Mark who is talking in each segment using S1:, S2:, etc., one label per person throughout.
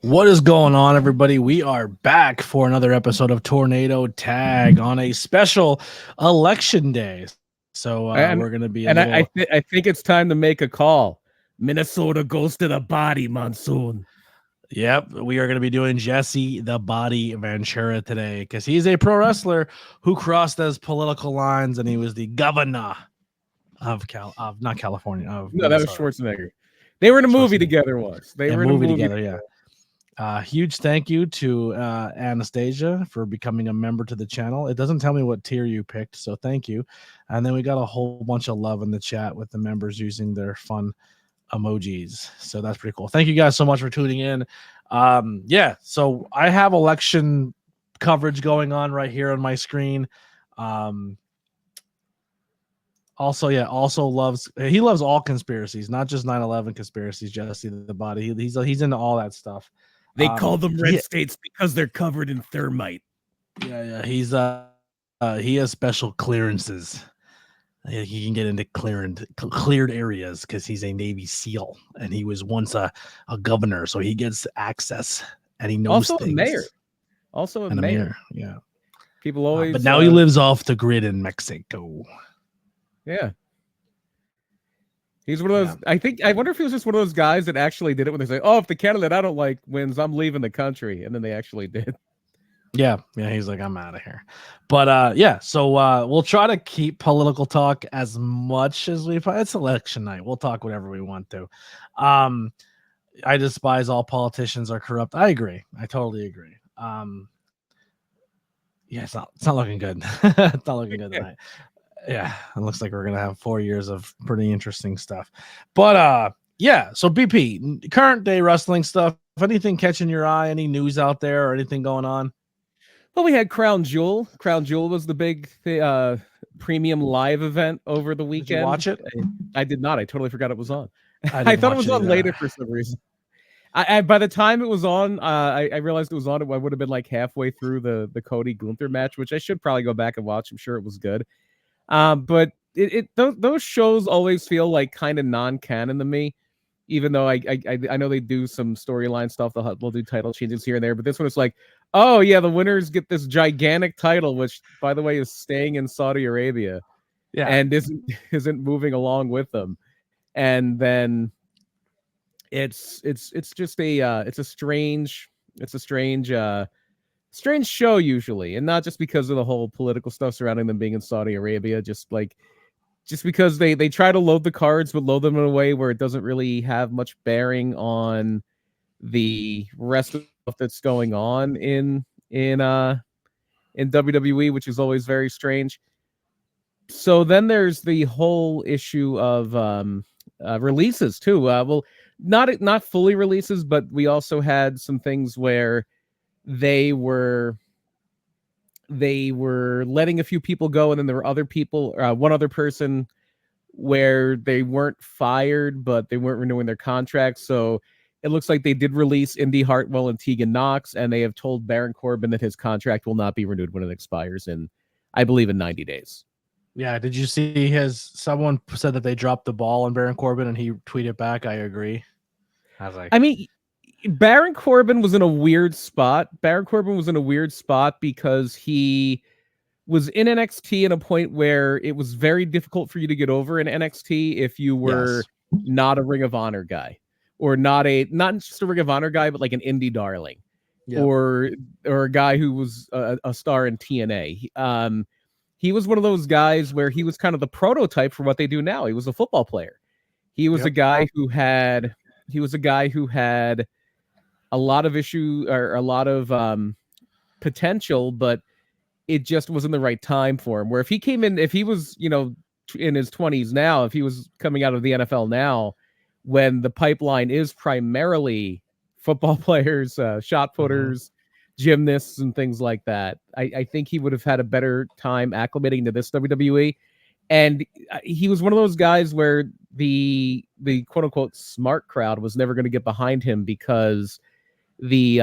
S1: What is going on, everybody? We are back for another episode of Tornado Tag on a special election day. So
S2: And
S1: we're going to be a
S2: and
S1: little.
S2: I think it's time to make a call. Minnesota goes to the body, Monsoon.
S1: Yep, we are going to be doing Jesse the Body Ventura today because he's a pro wrestler who crossed those political lines, and he was the governor of not California, of
S2: No, that was
S1: Minnesota.
S2: Schwarzenegger. They were in a movie together once. They were in a movie
S1: together. Yeah. Huge thank you to Anastasia for becoming a member to the channel. It doesn't tell me what tier you picked, so thank you. And then we got a whole bunch of love in the chat with the members using their fun emojis. So that's pretty cool. Thank you guys so much for tuning in. Yeah, so I have election coverage going on right here on my screen. Also loves all conspiracies, not just 9/11 conspiracies. Jesse the Body, he's into all that stuff.
S2: They call them red states because they're covered in thermite.
S1: Yeah, he has special clearances. He can get into cleared areas because he's a Navy SEAL and he was once a governor, so he gets access and he knows
S2: also
S1: things.
S2: Also a mayor.
S1: Yeah.
S2: People always,
S1: but now he lives off the grid in Mexico.
S2: Yeah. He's one of those. Yeah. I wonder if he was just one of those guys that actually did it when they say, "Oh, if the candidate I don't like wins, I'm leaving the country," and then they actually did.
S1: Yeah, he's like, I'm out of here. But yeah, so we'll try to keep political talk as much as we. It's election night. We'll talk whatever we want to. I despise all politicians are corrupt. I agree. I totally agree. Yeah, it's not looking good. It's not looking good tonight. Yeah, it looks like we're gonna have 4 years of pretty interesting stuff. But yeah, so BP, current day wrestling stuff. If anything catching your eye, any news out there or anything going on?
S2: Well, we had Crown Jewel. Crown Jewel was the big premium live event over the weekend.
S1: Did you watch it?
S2: I did not. I totally forgot it was on. I thought it was on later for some reason. By the time it was on, I realized it was on. I would have been like halfway through the Cody Gunther match, which I should probably go back and watch. I'm sure it was good. But those shows always feel like kind of non-canon to me, even though I know they do some storyline stuff. They'll do title changes here and there, but this one is like, oh yeah, the winners get this gigantic title, which by the way is staying in Saudi Arabia, and isn't moving along with them. And then it's just a strange show usually, and not just because of the whole political stuff surrounding them being in Saudi Arabia, just because they try to load the cards, but load them in a way where it doesn't really have much bearing on the rest of stuff that's going on in WWE, which is always very strange. So then there's the whole issue of releases too. Well, not fully releases, but we also had some things where they were letting a few people go, and then there were other people, one other person where they weren't fired, but they weren't renewing their contracts. So it looks like they did release Indy Hartwell and Tegan Knox, and they have told Baron Corbin that his contract will not be renewed when it expires in, I believe, in 90 days.
S1: Yeah, did you see someone said that they dropped the ball on Baron Corbin, and he tweeted back, I agree. I was like,
S2: I mean, Baron Corbin was in a weird spot. Because he was in NXT at a point where it was very difficult for you to get over in NXT if you were not a Ring of Honor guy, or not just a Ring of Honor guy, but like an indie darling, or a guy who was a star in TNA. He was one of those guys where he was kind of the prototype for what they do now. He was a football player. He was a guy who had a lot of issue, or a lot of potential, but it just wasn't the right time for him. Where if he came in, if he was, in his 20s now, if he was coming out of the NFL now, when the pipeline is primarily football players, shot putters, gymnasts, and things like that, I think he would have had a better time acclimating to this WWE. And he was one of those guys where the quote unquote smart crowd was never going to get behind him, because he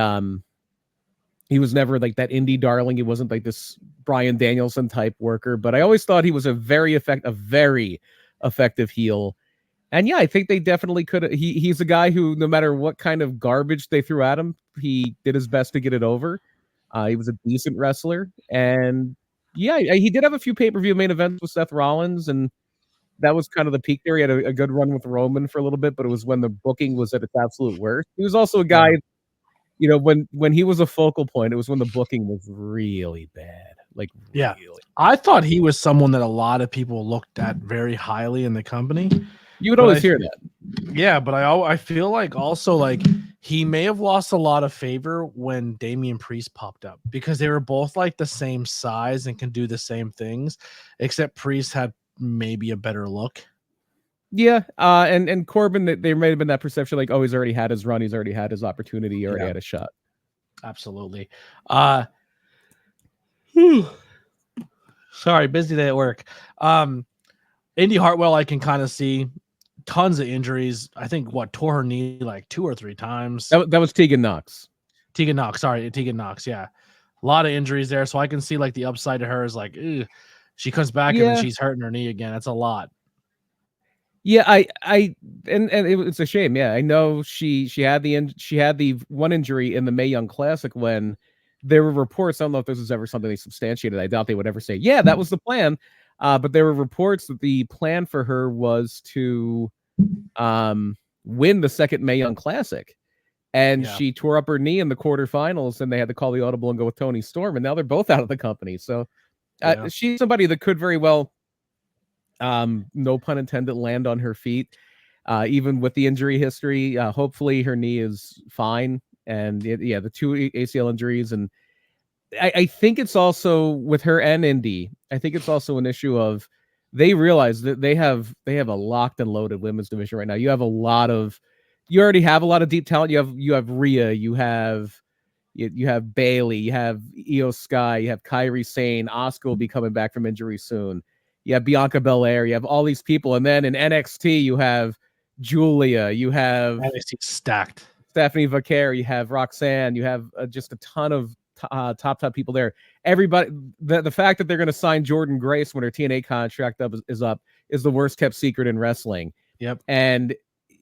S2: was never like that indie darling. He wasn't like this Bryan Danielson type worker, but I always thought he was a very effective heel. And yeah, I think they definitely could. He's a guy who, no matter what kind of garbage they threw at him, he did his best to get it over. He was a decent wrestler, and yeah, he did have a few pay-per-view main events with Seth Rollins, and that was kind of the peak there. He had a good run with Roman for a little bit, but it was when the booking was at its absolute worst. He was also a guy, when he was a focal point, it was when the booking was really bad. Like,
S1: yeah,
S2: really.
S1: I thought he was someone that a lot of people looked at very highly in the company.
S2: You would always hear that.
S1: Yeah, but I feel like also like he may have lost a lot of favor when Damian Priest popped up because they were both like the same size and can do the same things, except Priest had maybe a better look.
S2: Yeah, and Corbin, there may have been that perception like, oh, he's already had his run, he's already had his opportunity, he already had a shot.
S1: Absolutely. Sorry, busy day at work. Indy Hartwell, I can kind of see tons of injuries. I think tore her knee like 2 or 3 times.
S2: That was Tegan Knox.
S1: Tegan Knox. Yeah, a lot of injuries there. So I can see like the upside to her is like, she comes back and then she's hurting her knee again. That's a lot.
S2: Yeah, and it's a shame. Yeah, I know she had the one injury in the Mae Young Classic when there were reports. I don't know if this was ever something they substantiated. I doubt they would ever say, yeah, that was the plan. But there were reports that the plan for her was to win the second Mae Young Classic. And she tore up her knee in the quarterfinals, and they had to call the audible and go with Toni Storm, and now they're both out of the company. So she's somebody that could very well, no pun intended, land on her feet, even with the injury history. Hopefully her knee is fine. And the 2 ACL injuries. And I think it's also with her and Indy, I think it's also an issue of they realize that they have a locked and loaded women's division right now. You already have a lot of deep talent. You have Rhea, you have Bailey, you have Io Sky, you have Kairi Sane, Asuka will be coming back from injury soon. You have Bianca Belair, you have all these people, and then in NXT you have Julia, you have
S1: NXT stacked.
S2: Stephanie Vaquer, you have Roxanne, you have just a ton of top people there. Everybody, the fact that they're going to sign Jordan Grace when her TNA contract is up is the worst kept secret in wrestling.
S1: Yep.
S2: And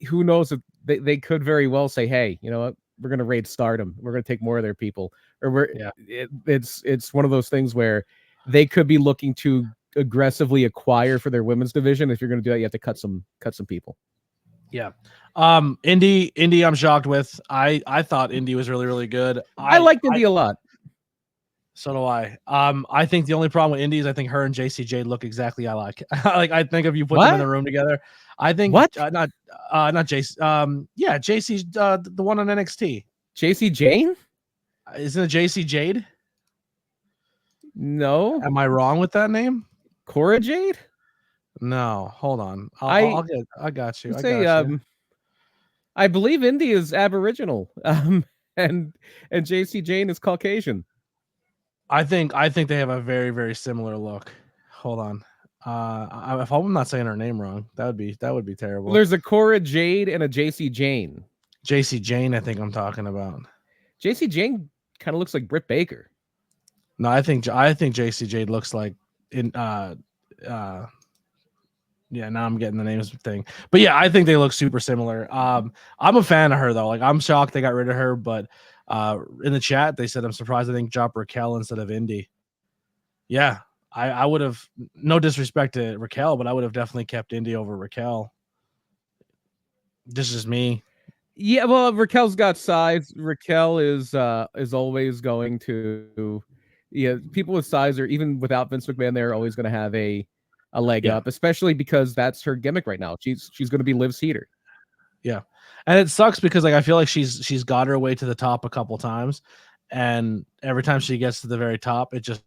S2: who knows if they could very well say, hey, you know what, we're going to raid Stardom, we're going to take more of their people, or it's one of those things where they could be looking to aggressively acquire for their women's division. If you're going to do that, you have to cut some people.
S1: Yeah. Indy, I'm shocked with. I thought Indy was really, really good.
S2: I liked Indy a lot.
S1: So do I. I think the only problem with Indy is I think her and JC Jade look exactly alike. Like I think if you put them in the room together, I think not JC. JC's the one on NXT.
S2: JC Jane?
S1: Isn't it JC Jade?
S2: No.
S1: Am I wrong with that name?
S2: Cora Jade?
S1: No, hold on. I got you.
S2: I believe Indy is Aboriginal. And JC Jane is Caucasian.
S1: I think they have a very, very similar look. Hold on. If I'm not saying her name wrong, that would be terrible.
S2: Well, there's a Cora Jade and a JC Jane.
S1: JC Jane, I think I'm talking about.
S2: JC Jane kind of looks like Britt Baker.
S1: No, I think JC Jade looks like yeah, now I'm getting the names thing. But yeah, I think they look super similar. I'm a fan of her though. Like I'm shocked they got rid of her, but in the chat they said I'm surprised they didn't drop Raquel instead of Indy. Yeah, I would have, no disrespect to Raquel, but I would have definitely kept Indy over Raquel. This is me.
S2: Yeah, well, Raquel's got size. Raquel is always going to, people with size, or even without Vince McMahon, they're always going to have a leg up, especially because that's her gimmick right now. She's going to be Liv's heater.
S1: Yeah, and it sucks because like I feel like she's got her way to the top a couple times, and every time she gets to the very top, it just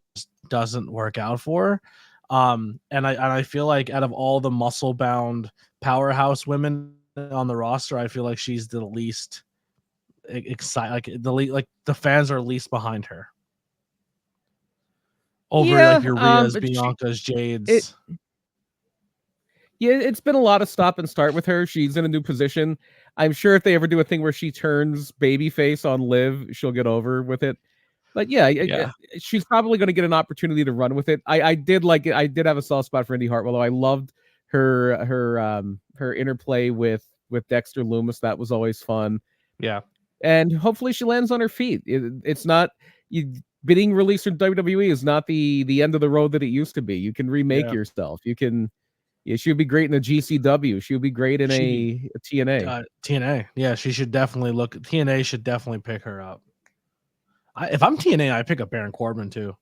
S1: doesn't work out for her. And I feel like out of all the muscle bound powerhouse women on the roster, I feel like she's the least excited. Like the fans are least behind her. Over like your Rhea's, Bianca's, Jade's.
S2: It's been a lot of stop and start with her. She's in a new position. I'm sure if they ever do a thing where she turns babyface on Liv, she'll get over with it. But she's probably going to get an opportunity to run with it. I did like it. I did have a soft spot for Indy Hartwell. I loved her interplay with Dexter Lumis. That was always fun.
S1: Yeah.
S2: And hopefully she lands on her feet. It's not being released from WWE is not the end of the road that it used to be. You can remake yourself. You can. Yeah, she would be great in a GCW. She would be great in a TNA.
S1: TNA. Yeah, she should definitely look. TNA should definitely pick her up. If I'm TNA, I pick up Baron Corbin too.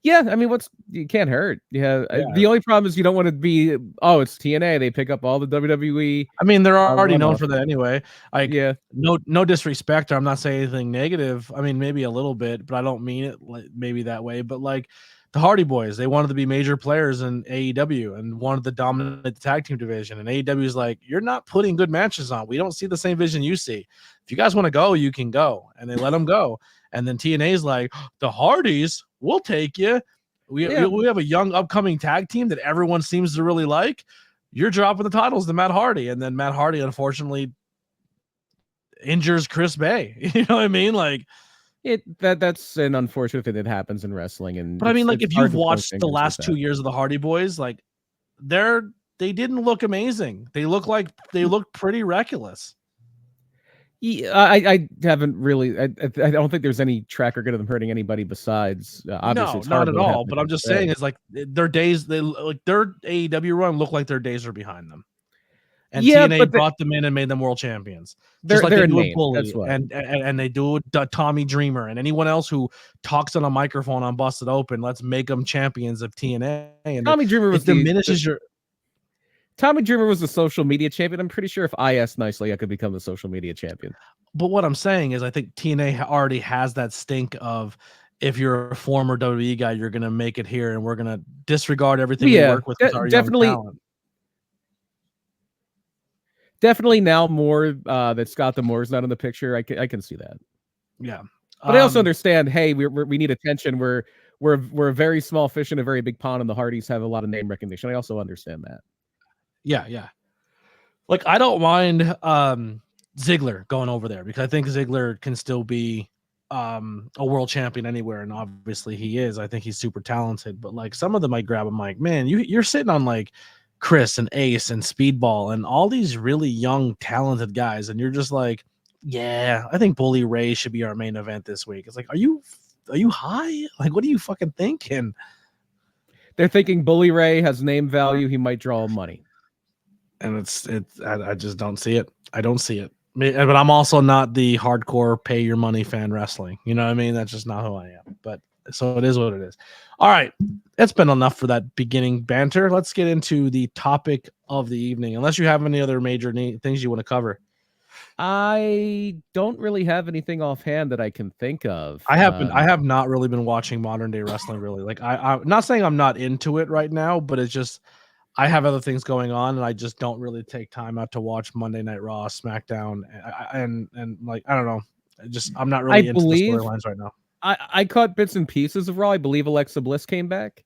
S2: Yeah, I mean, you can't hurt. Yeah, the only problem is you don't want to be. Oh, it's TNA. They pick up all the WWE.
S1: I mean, they're already known for that anyway.
S2: Yeah,
S1: no disrespect. I'm not saying anything negative. I mean, maybe a little bit, but I don't mean it maybe that way. But like the Hardy Boys, they wanted to be major players in AEW and wanted to dominate the tag team division. And AEW is like, you're not putting good matches on. We don't see the same vision you see. If you guys want to go, you can go. And they let them go. And then TNA is like, the Hardys, we'll take you. We have a young upcoming tag team that everyone seems to really like. You're dropping the titles to Matt Hardy. And then Matt Hardy, unfortunately, injures Chris Bay. You know what I mean? Like,
S2: that's an unfortunate thing that happens in wrestling.
S1: But I mean, like, if you've watched the last 2 years of the Hardy Boys, like, they didn't look amazing. They looked pretty reckless.
S2: Yeah, I haven't really. I don't think there's any track record of them hurting anybody besides. Obviously,
S1: no, not at all. But I'm just saying, it's like their days. They like their AEW run look like their days are behind them. And TNA brought them in and made them world champions. Just like they do with Bully, and they do with Tommy Dreamer and anyone else who talks on a microphone on Busted Open. Let's make them champions of TNA. And
S2: Tommy Dreamer was
S1: diminishes your.
S2: Tommy Dreamer was the social media champion. I'm pretty sure if I asked nicely, I could become the social media champion.
S1: But what I'm saying is I think TNA already has that stink of if you're a former WWE guy, you're going to make it here and we're going to disregard everything we work with our
S2: definitely,
S1: young talent.
S2: Definitely now more that Scott D'Amore's not in the picture. I can see that.
S1: Yeah.
S2: But I also understand, hey, we need attention. We're a very small fish in a very big pond, and the Hardys have a lot of name recognition. I also understand that.
S1: Yeah. Like, I don't mind Ziggler going over there because I think Ziggler can still be a world champion anywhere, and obviously he is. I think he's super talented, but like some of them might grab him like, man, you're sitting on like Chris and Ace and Speedball and all these really young, talented guys, and you're just like, yeah, I think Bully Ray should be our main event this week. It's like, are you high? Like, what are you fucking thinking?
S2: They're thinking Bully Ray has name value. He might draw money.
S1: And I just don't see it. I don't see it. But I'm also not the hardcore pay your money fan wrestling. You know what I mean? That's just not who I am. But so it is what it is. All right. It's been enough for that beginning banter. Let's get into the topic of the evening. Unless you have any other major things you want to cover.
S2: I don't really have anything offhand that I can think of.
S1: I have not really been watching modern day wrestling really. Like I'm not saying I'm not into it right now, but it's just I have other things going on, and I just don't really take time out to watch Monday Night Raw, SmackDown, and like I don't know. I'm not really into the storylines right now.
S2: I caught bits and pieces of Raw. I believe Alexa Bliss came back.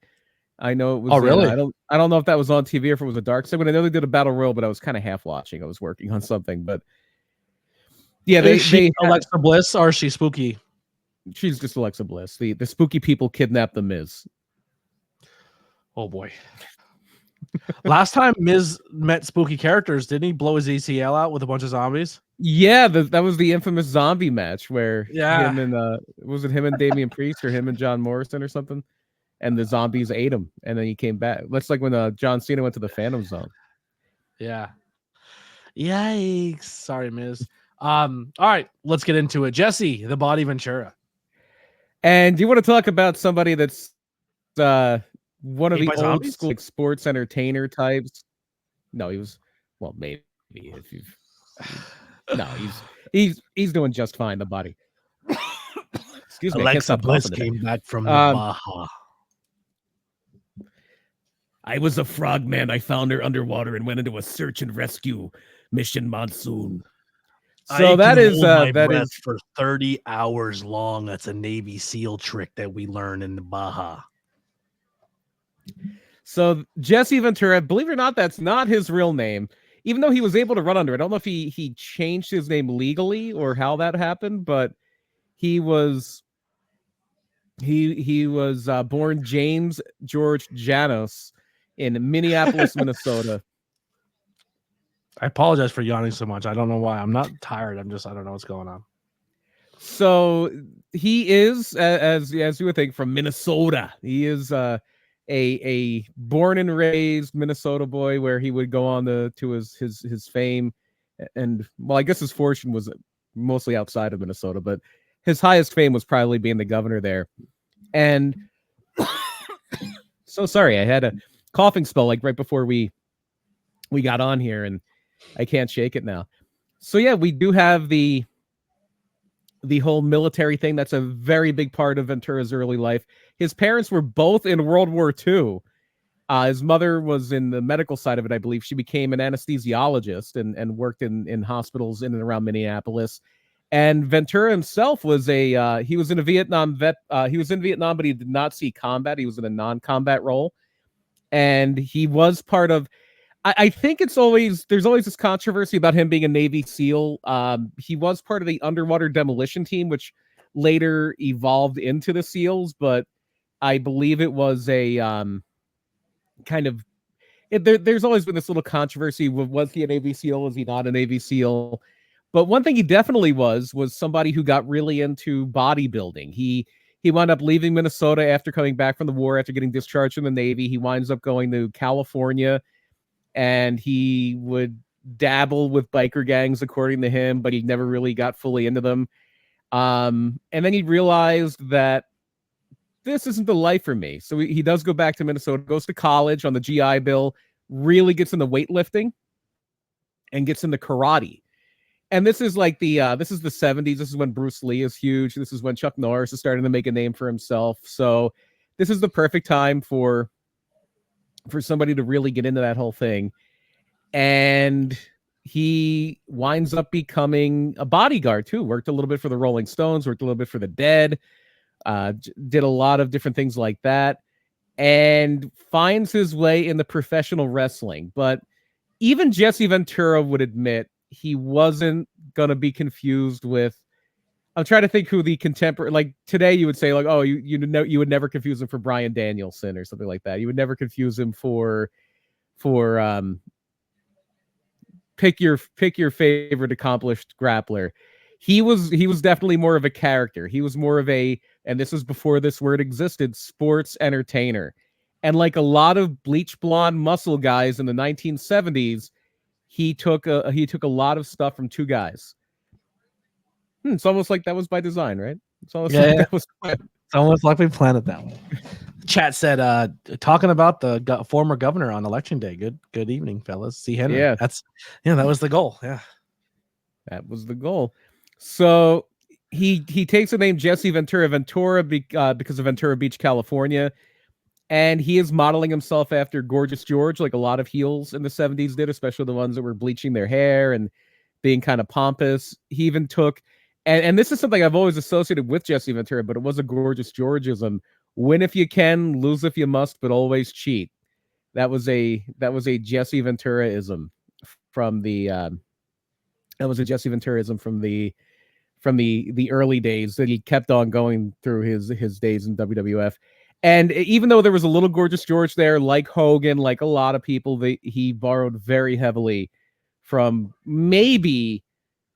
S2: I know it was.
S1: Oh, really?
S2: I don't know if that was on TV or if it was a dark segment. I know they did a battle royal, but I was kind of half watching. I was working on something, but yeah, they
S1: Alexa Bliss, or is she spooky?
S2: She's just Alexa Bliss. The spooky people kidnapped the Miz.
S1: Oh boy. Last time Miz met spooky characters, didn't he blow his ACL out with a bunch of zombies?
S2: Yeah, that was the infamous zombie match where
S1: him
S2: and was it him and Damian Priest or him and John Morrison or something? And the zombies ate him, and then he came back. That's like when John Cena went to the Phantom Zone.
S1: Yeah. Yikes. Sorry, Miz. All right, let's get into it. Jesse, the Body Ventura.
S2: And do you want to talk about somebody that's one of the old
S1: zombies?
S2: school sports entertainer types? No, he was maybe if you've no, he's doing just fine, the Body. Excuse me.
S1: Alexa Bliss came back from the Baja.
S2: I was a frogman. I found her underwater and went into a search and rescue mission monsoon. So that is
S1: for 30 hours long. That's a Navy SEAL trick that we learn in the Baja.
S2: So Jesse Ventura, believe it or not, that's not his real name. Even though he was able to run under it. I don't know if he changed his name legally or how that happened, but he was born James George Janos in Minneapolis, Minnesota.
S1: I apologize for yawning so much. I don't know why. I'm not tired. I don't know what's going on.
S2: So he is, as you would think, from Minnesota. He is a born and raised Minnesota boy, where he would go on to his fame, and well, I guess his fortune was mostly outside of Minnesota, but his highest fame was probably being the governor there. And so sorry, I had a coughing spell like right before we got on here, and I can't shake it now. So yeah, we do have the whole military thing. That's a very big part of Ventura's early life. His parents were both in World War II. His mother was in the medical side of it, I believe. She became an anesthesiologist and worked in hospitals in and around Minneapolis. And Ventura himself was he was in a Vietnam vet. He was in Vietnam, but he did not see combat. He was in a non-combat role. And he was part of, I think there's always this controversy about him being a Navy SEAL. He was part of the underwater demolition team, which later evolved into the SEALs, but I believe it was a kind of, there's always been this little controversy. Was he a Navy SEAL? Was he not a Navy SEAL? But one thing he definitely was somebody who got really into bodybuilding. He wound up leaving Minnesota after coming back from the war, after getting discharged from the Navy. He winds up going to California, and he would dabble with biker gangs, according to him, but he never really got fully into them. And then he realized that this isn't the life for me. So he does go back to Minnesota, goes to college on the GI Bill, really gets into weightlifting and gets into karate. And this is like this is the 70s. This is when Bruce Lee is huge. This is when Chuck Norris is starting to make a name for himself. So this is the perfect time for somebody to really get into that whole thing. And he winds up becoming a bodyguard too. Worked a little bit for the Rolling Stones, worked a little bit for the Dead, did a lot of different things like that, and finds his way into professional wrestling. But even Jesse Ventura would admit he wasn't going to be confused with, I'm trying to think who the contemporary, like today you would say like, oh, you would never confuse him for Bryan Danielson or something like that. You would never confuse him for pick your favorite accomplished grappler. He was definitely more of a character. He was more of a, and this was before this word existed, sports entertainer. And like a lot of bleach blonde muscle guys in the 1970s, he took a lot of stuff from two guys. It's almost like that was by design, right? It's almost like that was.
S1: It's almost like we planned it that way. Chat said, talking about the former governor on election day. Good evening, fellas. See Henry.
S2: Yeah,
S1: that was the goal. Yeah,
S2: that was the goal. So he takes the name Jesse Ventura because of Ventura Beach, California. And he is modeling himself after Gorgeous George, like a lot of heels in the 70s did, especially the ones that were bleaching their hair and being kind of pompous. He even took, and this is something I've always associated with Jesse Ventura, but it was a Gorgeous Georgeism. Win if you can, lose if you must, but always cheat. That was a Jesse Venturaism from the early days that he kept on going through his days in WWF. And even though there was a little Gorgeous George there, like Hogan, like a lot of people, he borrowed very heavily from maybe,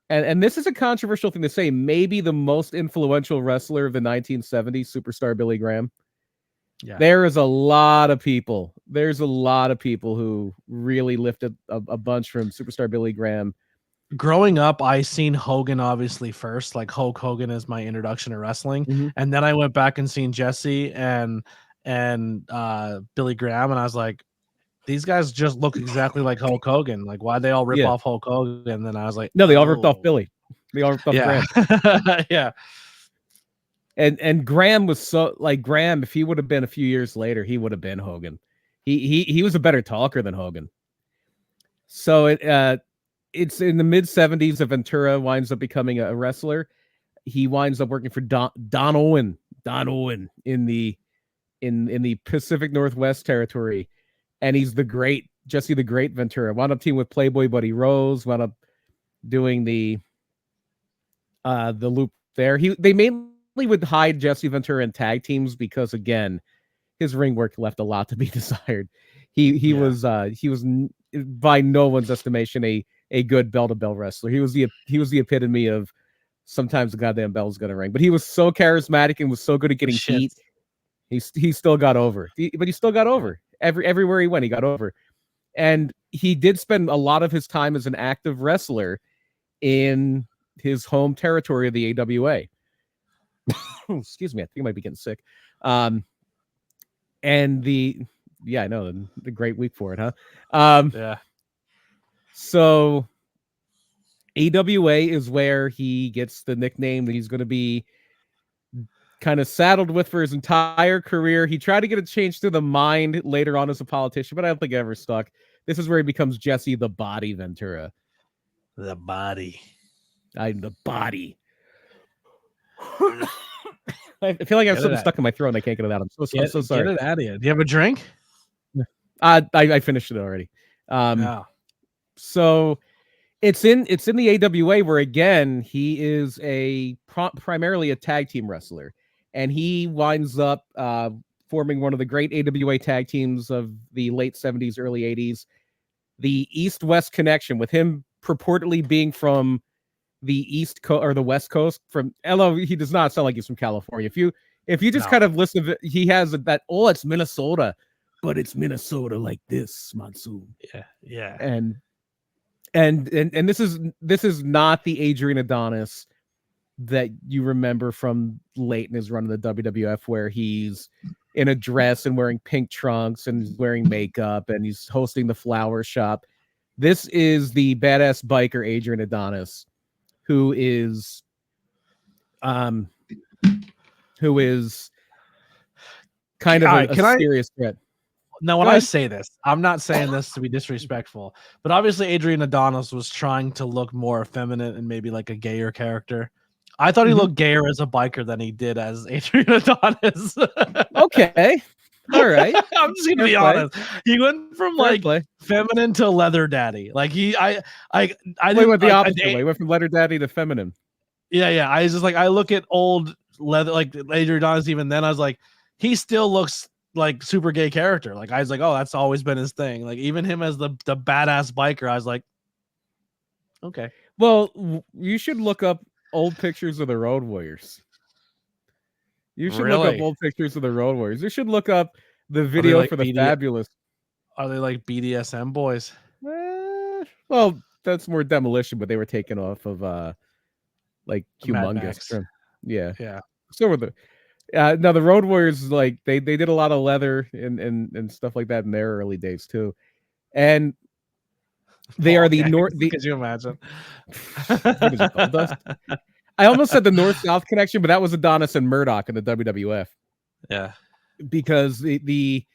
S2: and this is a controversial thing to say, maybe the most influential wrestler of the 1970s, Superstar Billy Graham. Yeah. There's a lot of people who really lifted a bunch from Superstar Billy Graham.
S1: Growing up, I seen Hogan obviously first, like Hulk Hogan is my introduction to wrestling. Mm-hmm. And then I went back and seen Jesse and Billy Graham, and I was like, these guys just look exactly like Hulk Hogan. Like, why'd they all rip off Hulk Hogan? And then I was like,
S2: no, they all ripped off Billy. They all ripped off
S1: Graham. Yeah.
S2: And Graham was so like Graham, if he would have been a few years later, he would have been Hogan. He was a better talker than Hogan. So it's in the mid 70s that Ventura winds up becoming a wrestler. He winds up working for Don Owen in the Pacific Northwest territory. And he's Jesse the Great Ventura. Wound up teaming with Playboy Buddy Rose, wound up doing the loop there. They mainly would hide Jesse Ventura in tag teams because, again, his ring work left a lot to be desired. He was by no one's estimation a good bell-to-bell wrestler. He was the epitome of sometimes the goddamn bell's gonna ring. But he was so charismatic and was so good at getting heat. He still got over. But he still got over. Everywhere he went, he got over. And he did spend a lot of his time as an active wrestler in his home territory of the AWA. Excuse me, I think I might be getting sick. And I know the great week for it, huh?
S1: Yeah.
S2: So AWA is where he gets the nickname that he's going to be kind of saddled with for his entire career. He tried to get it changed to the Mind later on as a politician, but I don't think it ever stuck. This is where he becomes Jesse the Body Ventura.
S1: The Body.
S2: I'm the Body. I feel like I have something stuck in my throat and I can't get it out. I'm so sorry.
S1: Get it out of you. Do you have a drink?
S2: I finished it already. So it's in the AWA where, again, he is primarily a tag team wrestler, and he winds up forming one of the great AWA tag teams of the late 70s, early 80s, the East-West Connection, with him purportedly being from the East Coast or the West Coast. Although he does not sound like he's from California. If you just kind of listen to, he has that, it's Minnesota, but it's Minnesota like this, Monsoon.
S1: Yeah.
S2: And this is not the Adrian Adonis that you remember from late in his run in the WWF, where he's in a dress and wearing pink trunks and wearing makeup and he's hosting the flower shop. This is the badass biker Adrian Adonis, who is kind of a serious threat.
S1: Now, when I say this, I'm not saying this to be disrespectful, but obviously Adrian Adonis was trying to look more effeminate and maybe like a gayer character. I thought he looked gayer as a biker than he did as Adrian Adonis.
S2: Okay. All right.
S1: I'm just gonna be honest. He went from feminine to leather daddy. Like I
S2: went the opposite way. He went from leather daddy to feminine.
S1: Yeah. I was just like, I look at old leather, like Adrian Adonis. Even then, I was like, he still looks like super gay character. Like I was like, oh, that's always been his thing. Like even him as the badass biker, I was like, okay.
S2: Well, you should look up old pictures of the Road Warriors. You should look up old pictures of the Road Warriors. You should look up the video for the Fabulous.
S1: Are they like BDSM boys?
S2: Well, that's more Demolition, but they were taken off of like Humongous. Yeah. So were the now the Road Warriors, like they did a lot of leather and stuff like that in their early days too. And they are the North.
S1: Could you imagine?
S2: What is it called? Dust? I almost said the North-South Connection, but that was Adonis and Murdoch in the WWF.
S1: Yeah,
S2: because the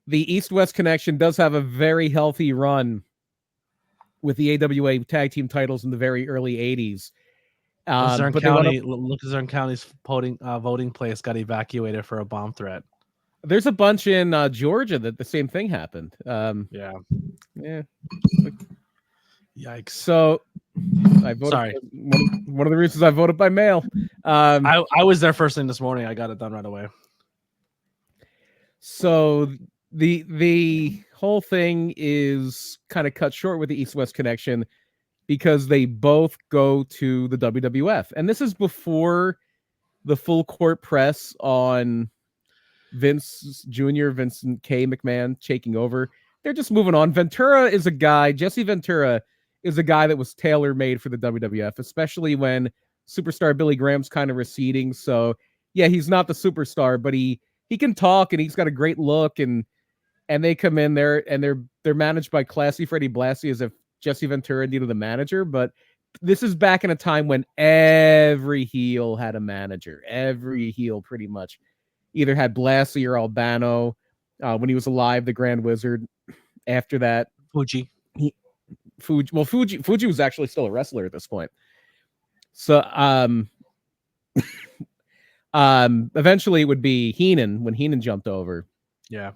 S2: East-West Connection does have a very healthy run with the AWA tag team titles in the very early 80s.
S1: Luzerne County's voting place got evacuated for a bomb threat.
S2: There's a bunch in Georgia that the same thing happened.
S1: Yeah. Yikes.
S2: So I voted.
S1: Sorry.
S2: One of the reasons I voted by mail.
S1: I was there first thing this morning. I got it done right away.
S2: So the whole thing is kind of cut short with the East-West Connection because they both go to the WWF. And this is before the full court press on Vincent K. McMahon taking over. They're just moving on. Ventura is a guy, Jesse Ventura is a guy that was tailor-made for the WWF, especially when superstar Billy Graham's kind of receding. So yeah, he's not the superstar, but he can talk and he's got a great look, and they come in there and they're managed by classy Freddie Blassie as if Jesse Ventura needed a manager. But this is back in a time when every heel had a manager. Every heel pretty much either had Blassie or Albano. When he was alive, the Grand Wizard. After that, Fuji was actually still a wrestler at this point. So eventually it would be Heenan when Heenan jumped over.
S1: Yeah.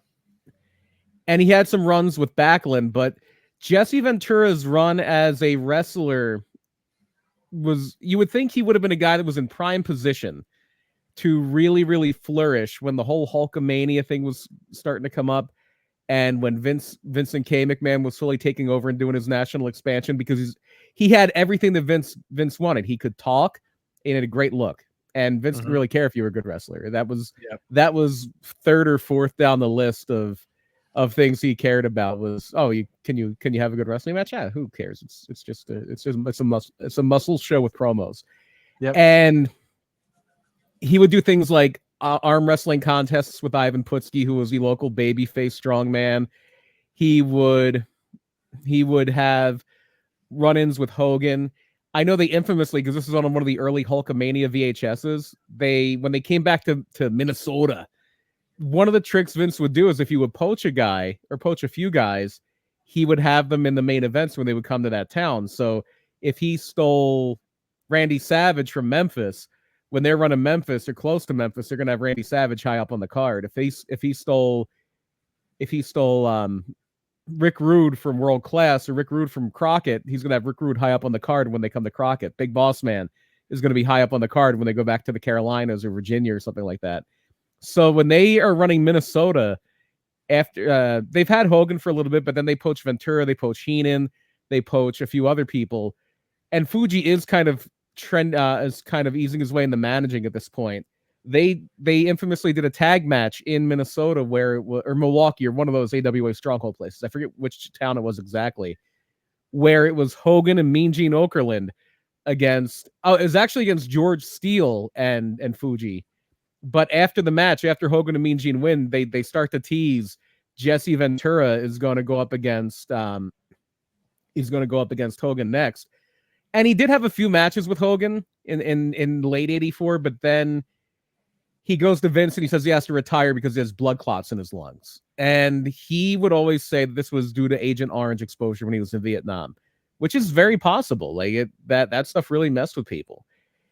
S2: And he had some runs with Backlund, but Jesse Ventura's run as a wrestler you would think he would have been a guy that was in prime position to really, really flourish when the whole Hulkamania thing was starting to come up. And when Vincent K. McMahon was fully taking over and doing his national expansion, because he had everything that Vince wanted. He could talk and had a great look. And Vince didn't really care if you were a good wrestler. That was third or fourth down the list of things he cared about was, can you have a good wrestling match? Yeah, who cares? It's a muscle show with promos.
S1: Yep.
S2: And he would do things like arm wrestling contests with Ivan Putski, who was the local babyface strongman. He would have run-ins with Hogan. I know they infamously, because this is on one of the early Hulkamania VHSs, when they came back to Minnesota, one of the tricks Vince would do is if you would poach a guy or poach a few guys, he would have them in the main events when they would come to that town. So if he stole Randy Savage from Memphis, when they're running Memphis or close to Memphis, they're going to have Randy Savage high up on the card. If he stole Rick Rude from World Class or Rick Rude from Crockett, he's going to have Rick Rude high up on the card when they come to Crockett. Big Boss Man is going to be high up on the card when they go back to the Carolinas or Virginia or something like that. So when they are running Minnesota, after they've had Hogan for a little bit, but then they poach Ventura, they poach Heenan, they poach a few other people, and Fuji is kind of easing his way into managing at this point. They infamously did a tag match in Minnesota or Milwaukee or one of those AWA stronghold places. I forget which town it was exactly, where it was Hogan and Mean Gene Okerlund against George Steele and Fuji. But after the match, after Hogan and Mean Gene win, they start to tease Jesse Ventura is going to go up against Hogan next. And he did have a few matches with Hogan in late '84, but then he goes to Vince and he says he has to retire because he has blood clots in his lungs. And he would always say that this was due to Agent Orange exposure when he was in Vietnam, which is very possible. Like that stuff really messed with people.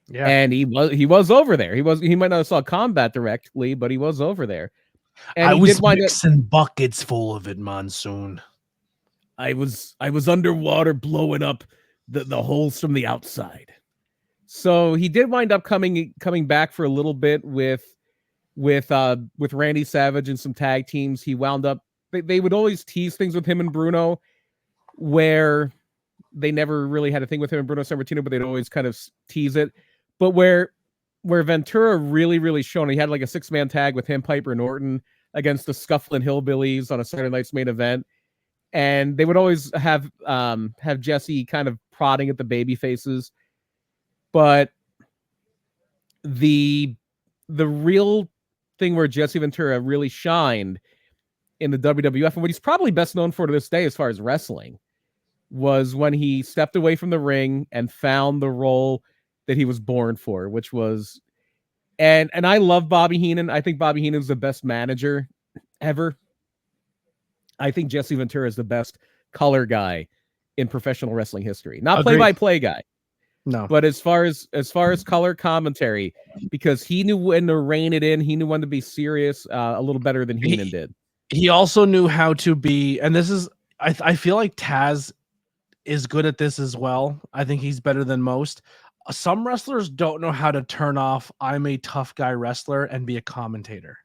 S2: Yeah. And he was over there. He might not have saw combat directly, but he was over there. And
S1: I was mixing buckets full of it, Monsoon.
S2: I was underwater blowing up the holes from the outside. So he did wind up coming back for a little bit with Randy Savage and some tag teams. He wound up, they would always tease things with him and Bruno, where they never really had a thing with him and Bruno Sammartino, but they'd always kind of tease it. But where Ventura really, really shone, he had like a 6-man tag with him, Piper and Orton, against the Scufflin' Hillbillies on a Saturday Night's Main Event. And they would always have Jesse kind of prodding at the baby faces. But the real thing where Jesse Ventura really shined in the WWF, and what he's probably best known for to this day as far as wrestling, was when he stepped away from the ring and found the role that he was born for, which was, and I love Bobby Heenan. I think Bobby Heenan is the best manager ever. I think Jesse Ventura is the best color guy in professional wrestling history. Not play-by-play guy.
S1: No.
S2: But as far as color commentary, because he knew when to rein it in, he knew when to be serious a little better than Heenan did.
S1: He also knew how to be, and this is, I feel like Taz is good at this as well. I think he's better than most. Some wrestlers don't know how to turn off "I'm a tough guy" wrestler and be a commentator.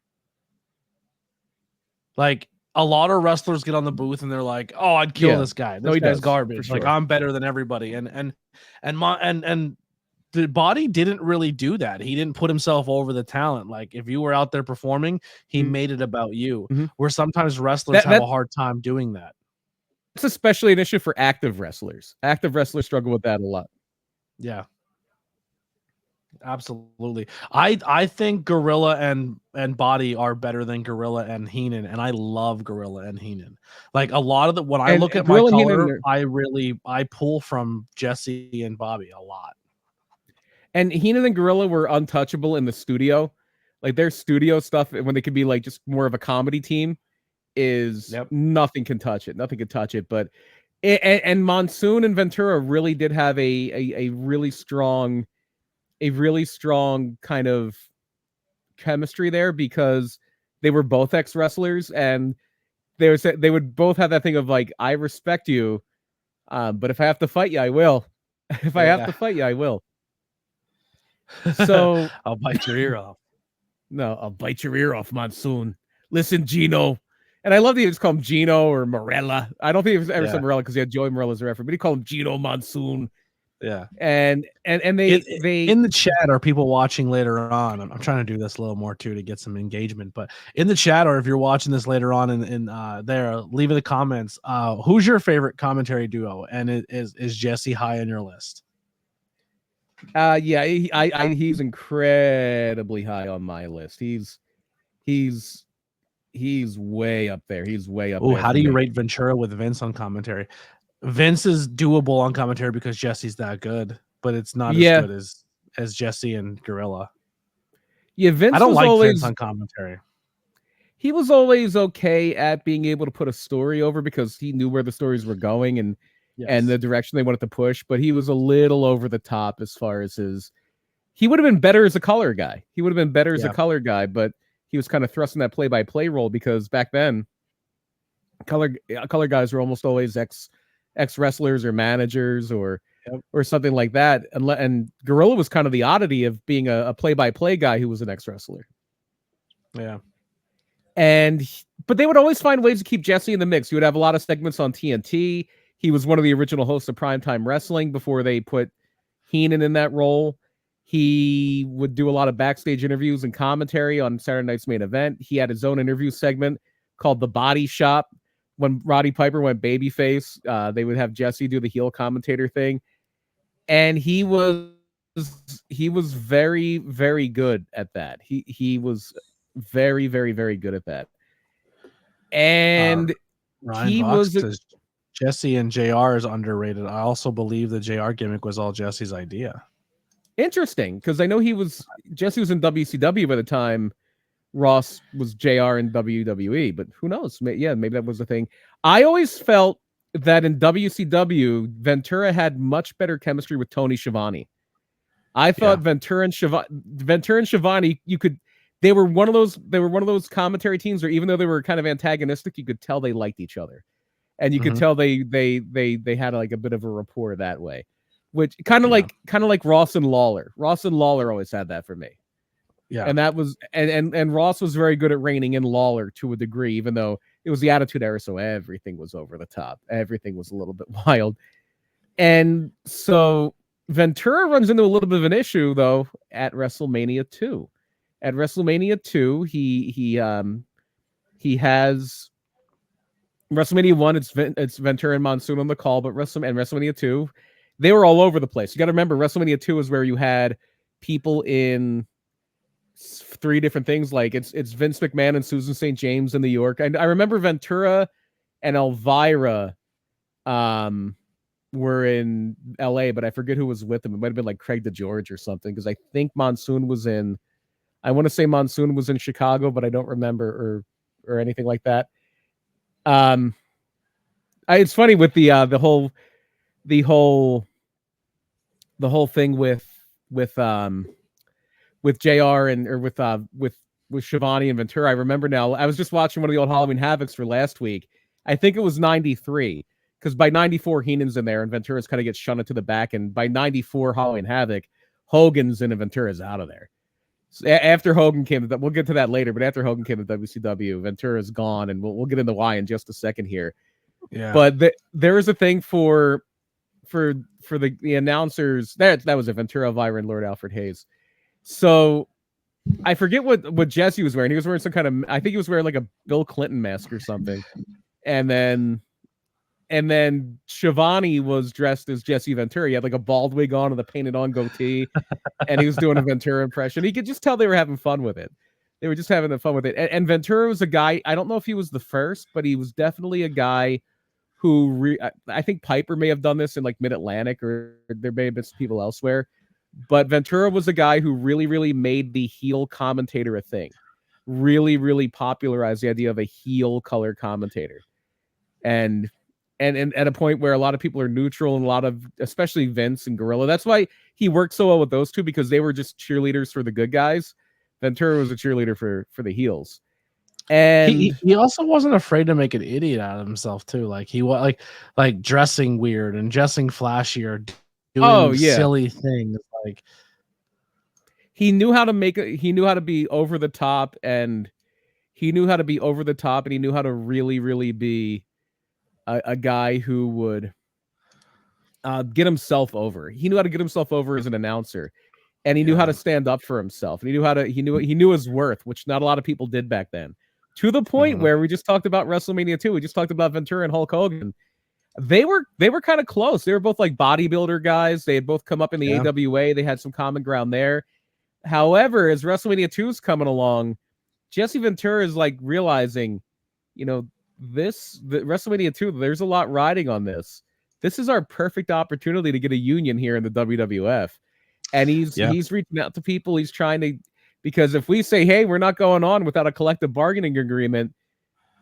S1: Like, a lot of wrestlers get on the booth and they're like, "Oh, I'd kill this guy. This guy's garbage. Sure. Like, I'm better than everybody." And the Body didn't really do that. He didn't put himself over the talent. Like, if you were out there performing, he made it about you. Where sometimes wrestlers have a hard time doing that.
S2: It's especially an issue for active wrestlers. Active wrestlers struggle with that a lot.
S1: Yeah. Absolutely. I think Gorilla and Body are better than Gorilla and Heenan, and I love Gorilla and Heenan. Like, a lot of when I look at my color, I pull from Jesse and Bobby a lot.
S2: And Heenan and Gorilla were untouchable in the studio. Like, their studio stuff, when they could be like just more of a comedy team, is nothing can touch it. Nothing can touch it. But and Monsoon and Ventura really did have a really strong kind of chemistry there, because they were both ex-wrestlers, and they would both have that thing of like, I respect you, but if I have to fight you, I will. If I have to fight you, I will. So
S1: I'll bite your ear off.
S2: No, I'll bite your ear off, Monsoon. Listen, Gino, And I love that he just called him Gino or Morella. I don't think he was ever said Morella because he had Joey Morella as a referee, but he called him Gino Monsoon.
S1: Yeah.
S2: And they
S1: in the chat, are people watching later on? I'm trying to do this a little more too to get some engagement, but in the chat, or if you're watching this later on in there, leave in the comments, who's your favorite commentary duo, and is Jesse high on your list?
S2: Yeah, he's incredibly high on my list. He's way up there. He's way up there.
S1: How do you rate Ventura with Vince on commentary? Vince is doable on commentary because Jesse's that good, but it's not as good as Jesse and Gorilla.
S2: Yeah, Vince.
S1: I don't like Vince on commentary.
S2: He was always okay at being able to put a story over because he knew where the stories were going and the direction they wanted to push, but he was a little over the top as far as he would have been better as a color guy. But he was kind of thrusting that play-by-play role because back then color guys were almost always ex wrestlers or managers or something like that. And Gorilla was kind of the oddity of being a play-by-play guy who was an ex wrestler.
S1: Yeah.
S2: But they would always find ways to keep Jesse in the mix. He would have a lot of segments on TNT. He was one of the original hosts of Primetime Wrestling before they put Heenan in that role. He would do a lot of backstage interviews and commentary on Saturday Night's Main Event. He had his own interview segment called The Body Shop. When Roddy Piper went babyface, they would have Jesse do the heel commentator thing. And he was very, very good at that. He was very, very, very good at that. And
S1: Ryan Vox says Jesse and JR is underrated. I also believe the JR gimmick was all Jesse's idea.
S2: Interesting, because I know Jesse was in WCW by the time Ross was JR in WWE, but who knows? Yeah, maybe that was the thing. I always felt that in WCW, Ventura had much better chemistry with Tony Schiavone. I thought Ventura and Schiavone, they were one of those commentary teams where even though they were kind of antagonistic, you could tell they liked each other. And you could tell they had like a bit of a rapport that way. Which kind of like Ross and Lawler. Ross and Lawler always had that for me.
S1: Yeah.
S2: And that was and Ross was very good at reining in Lawler to a degree, even though it was the Attitude Era, so everything was over the top. Everything was a little bit wild. And so Ventura runs into a little bit of an issue though at WrestleMania 2. At WrestleMania 2, he has WrestleMania 1, it's Ventura and Monsoon on the call, but WrestleMania 2, they were all over the place. You got to remember, WrestleMania 2 is where you had people in 3 different things. Like it's Vince McMahon and Susan St. James in New York. And I remember Ventura and Elvira were in LA, but I forget who was with them. It might have been like Craig DeGeorge or something, because I think Monsoon was in Chicago, but I don't remember or anything like that. It's funny with the whole thing with JR and with Schiavone and Ventura. I remember now. I was just watching one of the old Halloween Havocs for last week. I think it was 93, because by 94 Heenan's in there and Ventura's kind of gets shunted to the back, and by 94 Halloween Havoc, Hogan's in and Ventura's out of there. So after Hogan came, we'll get to that later, but after Hogan came to WCW, Ventura's gone, and we'll get into why in just a second here.
S1: Yeah.
S2: But there is a thing for the announcers. That was a Ventura, Elvira, and Lord Alfred Hayes. So I forget what Jesse was wearing. He was wearing some kind of, I think he was wearing like a Bill Clinton mask or something. And then Schiavone was dressed as Jesse Ventura. He had like a bald wig on and the painted on goatee, and he was doing a Ventura impression. He could just tell they were having fun with it. They were just having fun with it. And Ventura was a guy, I don't know if he was the first, but he was definitely a guy who I think Piper may have done this in like Mid-Atlantic, or there may have been some people elsewhere. But Ventura was a guy who really, really made the heel commentator a thing. Really, really popularized the idea of a heel color commentator. And at a point where a lot of people are neutral, and a lot of, especially Vince and Gorilla. That's why he worked so well with those two, because they were just cheerleaders for the good guys. Ventura was a cheerleader for the heels. And
S1: he also wasn't afraid to make an idiot out of himself too. Like he was like dressing weird and dressing flashier, doing silly things. Like
S2: he knew how to be over the top, and he knew how to be over the top, and he knew how to really, really be a guy who would get himself over. He knew how to get himself over as an announcer, and he knew how to stand up for himself. And he knew his worth, which not a lot of people did back then. To the point where we just talked about WrestleMania 2. We just talked about Ventura and Hulk Hogan. They were kind of close. They were both like bodybuilder guys. They had both come up in the AWA. They had some common ground there. However, as WrestleMania 2 is coming along, Jesse Ventura is like realizing, the WrestleMania 2, there's a lot riding on this. This is our perfect opportunity to get a union here in the WWF. And he's reaching out to people. He's trying to, because if we say, hey, we're not going on without a collective bargaining agreement,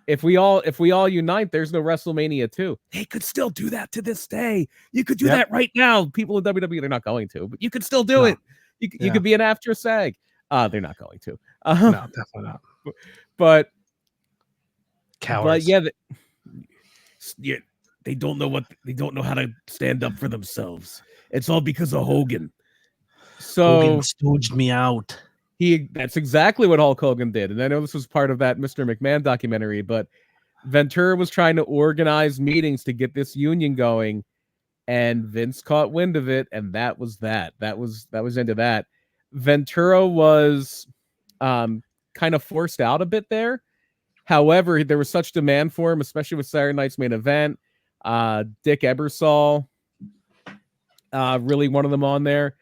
S2: if we all unite, there's no WrestleMania 2. They could still do that to this day. You could do that right now. People in WWE, they're not going to, but you could still do it. You could be an after SAG. They're not going to.
S1: No, definitely not.
S2: But
S1: cowards.
S2: But they don't know how to stand up for themselves. It's all because of Hogan. So
S1: Hogan stooged me out.
S2: That's exactly what Hulk Hogan did. And I know this was part of that Mr. McMahon documentary, but Ventura was trying to organize meetings to get this union going, and Vince caught wind of it, and that was that. That was into that. Ventura was kind of forced out a bit there. However, there was such demand for him, especially with Saturday Night's Main Event. Dick Ebersol really wanted them on there.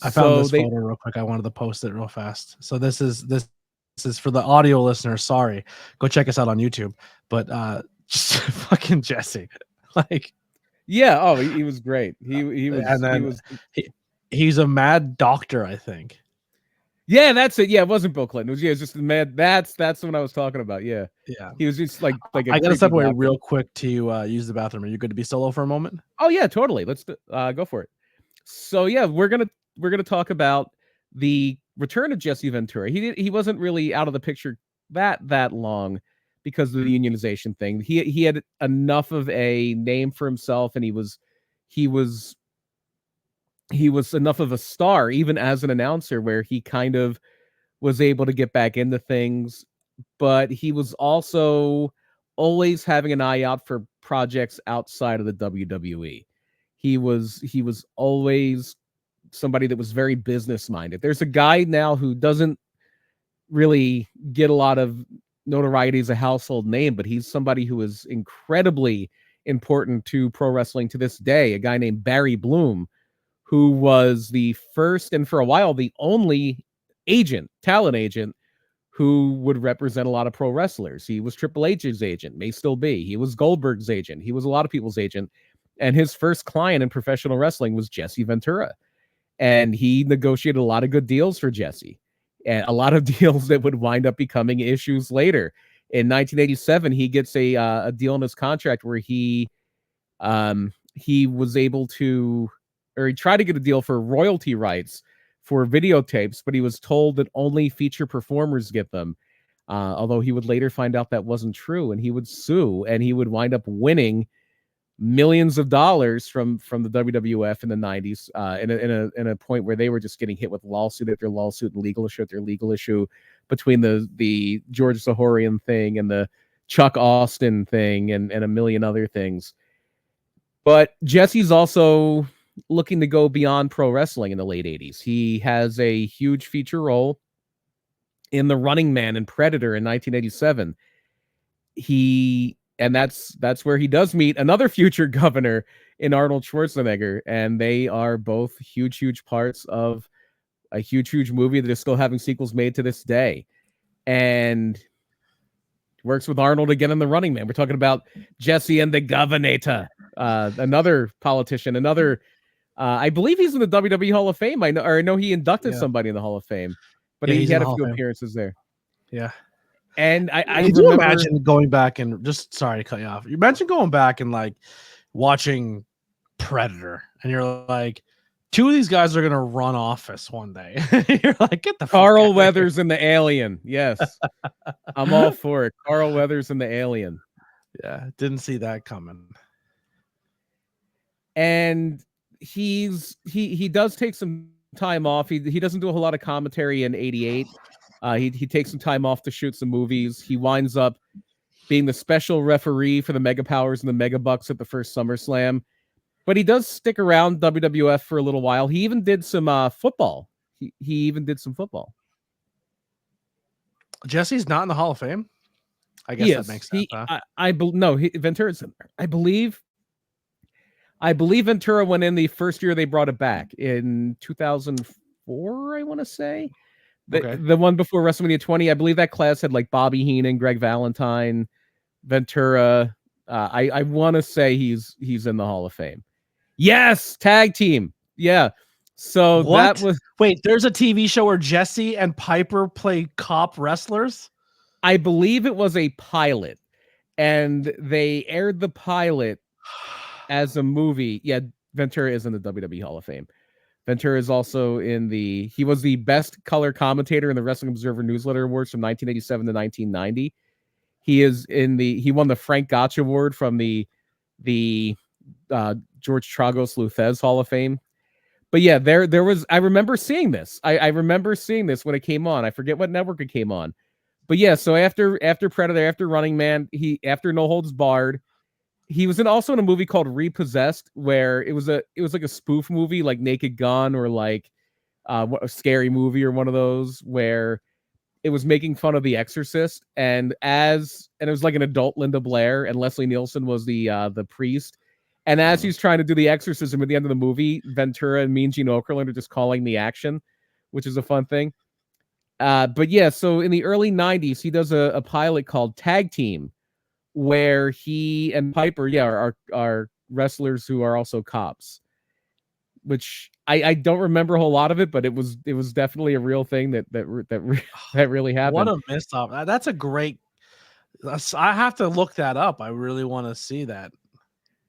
S1: I found this photo real quick. I wanted to post it real fast. So this is for the audio listeners. Sorry, go check us out on YouTube. But just fucking Jesse, like,
S2: he was great.
S1: He's a mad doctor, I think.
S2: Yeah, that's it. Yeah, it wasn't Bill Clinton. It was just mad. That's what I was talking about. Yeah. He was just like I
S1: gotta step away real quick to use the bathroom. Are you good to be solo for a moment?
S2: Oh yeah, totally. Let's go for it. So yeah, we're gonna talk about the return of Jesse Ventura. He wasn't really out of the picture that long because of the unionization thing. He had enough of a name for himself, and he was enough of a star, even as an announcer, where he kind of was able to get back into things. But he was also always having an eye out for projects outside of the WWE. He was always somebody that was very business minded. There's a guy now who doesn't really get a lot of notoriety as a household name, but he's somebody who is incredibly important to pro wrestling to this day. A guy named Barry Bloom, who was the first and for a while the only talent agent who would represent a lot of pro wrestlers. He was Triple H's agent, may still be. He was Goldberg's agent. He was a lot of people's agent. And his first client in professional wrestling was Jesse Ventura. And he negotiated a lot of good deals for Jesse, and a lot of deals that would wind up becoming issues later. In 1987, he gets a deal in his contract where he was able to, or he tried to get a deal for royalty rights for videotapes, but he was told that only feature performers get them. Although he would later find out that wasn't true, and he would sue, and he would wind up winning millions of dollars from the WWF in the 90s, in a point where they were just getting hit with lawsuit after lawsuit and legal issue after legal issue, between the George Zahorian thing and the Chuck Austin thing and a million other things. But Jesse's also looking to go beyond pro wrestling in the late 80s. He has a huge feature role in The Running Man and Predator in 1987. And that's where he does meet another future governor in Arnold Schwarzenegger. And they are both huge parts of a huge movie that is still having sequels made to this day. And works with Arnold again in The Running Man. We're talking about Jesse and the Governator, another politician, I believe he's in the WWE Hall of Fame. I know he inducted somebody in the Hall of Fame, but he had a few appearances there.
S1: Yeah.
S2: And I
S1: do you imagine going back and just, sorry to cut you off. You mentioned going back and like watching Predator, and you're like, two of these guys are going to run office one day. You're like, get the
S2: Carl Weathers and the Alien. Yes. I'm all for it. Carl Weathers and the Alien.
S1: Yeah. Didn't see that coming.
S2: And he does take some time off. He doesn't do a whole lot of commentary in 88. He takes some time off to shoot some movies. He winds up being the special referee for the Mega Powers and the Mega Bucks at the first SummerSlam. But he does stick around WWF for a little while. He even did some football. He even did some football.
S1: Jesse's not in the Hall of Fame? I guess that makes sense.
S2: No, Ventura's in there. I believe Ventura went in the first year they brought it back in 2004, I want to say. The one before WrestleMania 20, I believe that class had like Bobby Heenan, Greg Valentine, Ventura. I want to say he's in the Hall of Fame. Yes, tag team. Yeah. So
S1: what?
S2: That was...
S1: Wait, there's a TV show where Jesse and Piper play cop wrestlers?
S2: I believe it was a pilot, and they aired the pilot as a movie. Yeah, Ventura is in the WWE Hall of Fame. Ventura is also he was the best color commentator in the Wrestling Observer Newsletter Awards from 1987 to 1990. He won the Frank Gotch Award from the George Tragos Luthez Hall of Fame. But yeah, there was, I remember seeing this. I remember seeing this when it came on. I forget what network it came on. But yeah, so after Predator, after Running Man, after No Holds Barred, he was also in a movie called Repossessed, where it was like a spoof movie, like Naked Gun, or like a Scary Movie, or one of those, where it was making fun of The Exorcist, and it was like an adult Linda Blair, and Leslie Nielsen was the priest. And as he's trying to do the exorcism at the end of the movie, Ventura and Mean Gene Okerlund are just calling the action, which is a fun thing. But yeah, so in the early 90s, he does a pilot called Tag Team, where he and Piper, are wrestlers who are also cops, which I don't remember a whole lot of it, but it was definitely a real thing that really happened.
S1: What a missed op. That's a great... I have to look that up. I really want to see that.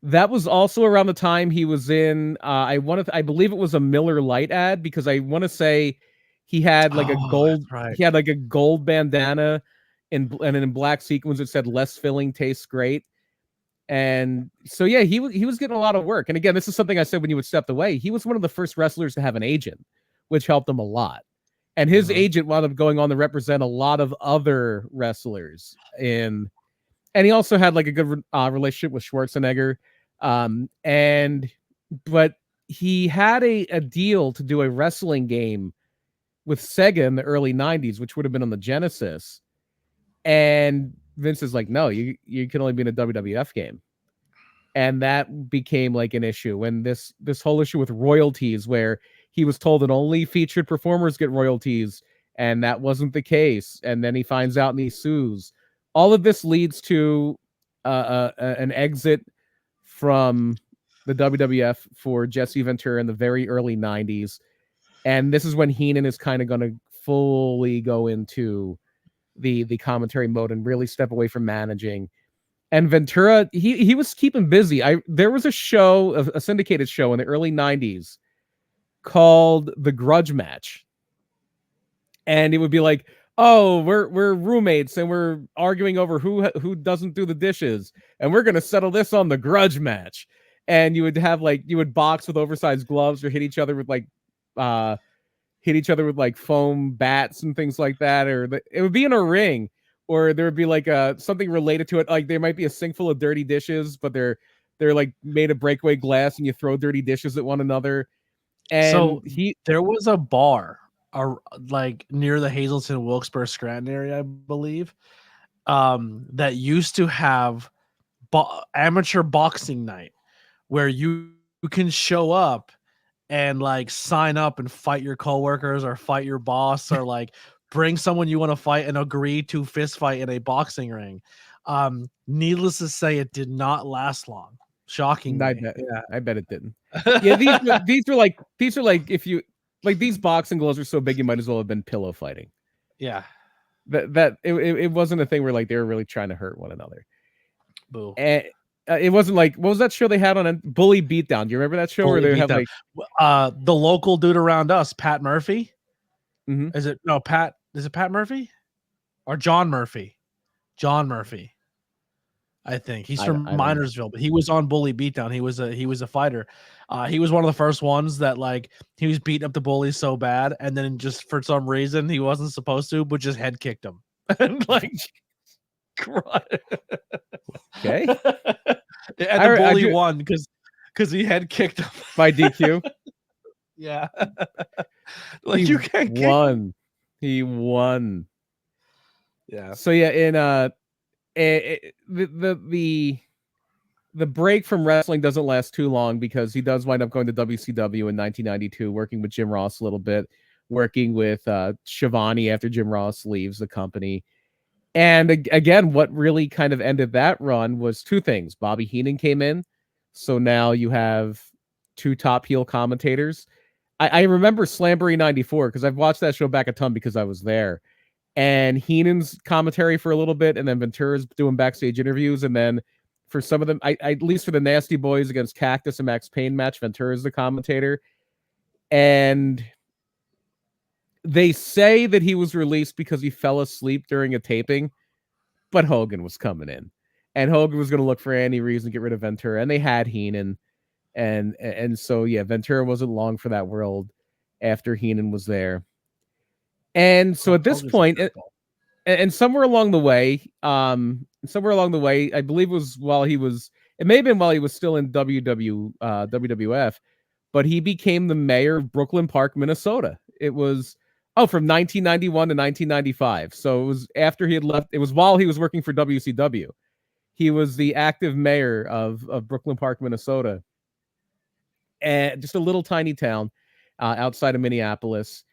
S2: That was also around the time he was in, I believe it was a Miller Lite ad, because I want to say he had like he had like a gold bandana and in black sequins it said "less filling tastes great." And so yeah, he was getting a lot of work. And again, this is something I said when you had stepped away. He was one of the first wrestlers to have an agent, which helped him a lot. And his agent wound up going on to represent a lot of other wrestlers and he also had like a good relationship with Schwarzenegger. But he had a deal to do a wrestling game with Sega in the early 90s, which would have been on the Genesis. And Vince is like, no, you can only be in a WWF game. And that became like an issue. And this whole issue with royalties, where he was told that only featured performers get royalties, and that wasn't the case. And then he finds out and he sues. All of this leads to an exit from the WWF for Jesse Ventura in the very early 90s. And this is when Heenan is kind of going to fully go into the commentary mode and really step away from managing. And Ventura, he was keeping busy. There was a show, a syndicated show in the early 90s called The Grudge Match. And it would be like, oh, we're roommates and we're arguing over who doesn't do the dishes, and we're gonna settle this on the grudge match. And you would have you would box with oversized gloves or hit each other with foam bats and things like that, or it would be in a ring, or there would be like something related to it. Like there might be a sink full of dirty dishes, but they're like made of breakaway glass, and you throw dirty dishes at one another. And
S1: so there was a bar like near the Hazleton, Wilkes-Barre, Scranton area, I believe, that used to have amateur boxing night, where you can show up and like sign up and fight your coworkers or fight your boss, or like bring someone you want to fight and agree to fist fight in a boxing ring. Needless to say, it did not last long. Shocking.
S2: I bet it didn't. Yeah, these are like if you like, these boxing gloves are so big you might as well have been pillow fighting.
S1: Yeah.
S2: It wasn't a thing where like they were really trying to hurt one another.
S1: Boo.
S2: And it wasn't like, what was that show they had on Bully Beatdown? Do you remember that show where they have like
S1: the local dude around us, Pat Murphy?
S2: Mm-hmm.
S1: Is it Pat Murphy or John Murphy? John Murphy. I think he's from Minersville, but he was on Bully Beatdown. He was a fighter. He was one of the first ones that like he was beating up the bullies so bad, and then just for some reason he wasn't supposed to, but just head kicked him and like.
S2: Okay,
S1: and the bully won because he head kicked him
S2: by DQ.
S1: Yeah, like you can't
S2: won. He won.
S1: Yeah.
S2: So yeah, in the break from wrestling doesn't last too long because he does wind up going to WCW in 1992, working with Jim Ross a little bit, working with Shivani after Jim Ross leaves the company. And again, what really kind of ended that run was two things. Bobby Heenan came in, so now you have two top heel commentators. I remember Slamboree 94 because I've watched that show back a ton because I was there. And Heenan's commentary for a little bit, and then Ventura's doing backstage interviews, and then for some of them, at least for the Nasty Boys against Cactus and Max Payne match, Ventura's the commentator. And they say that he was released because he fell asleep during a taping, but Hogan was coming in, and Hogan was going to look for any reason to get rid of Ventura, and they had Heenan, and so yeah, Ventura wasn't long for that world after Heenan was there. And so at this point, and somewhere along the way, I believe it was while he was, it may have been while he was still in WWF, but he became the mayor of Brooklyn Park, Minnesota. It was, from 1991 to 1995. So it was after he had left, it was while he was working for WCW. He was the active mayor of Brooklyn Park, Minnesota. And just a little tiny town outside of Minneapolis.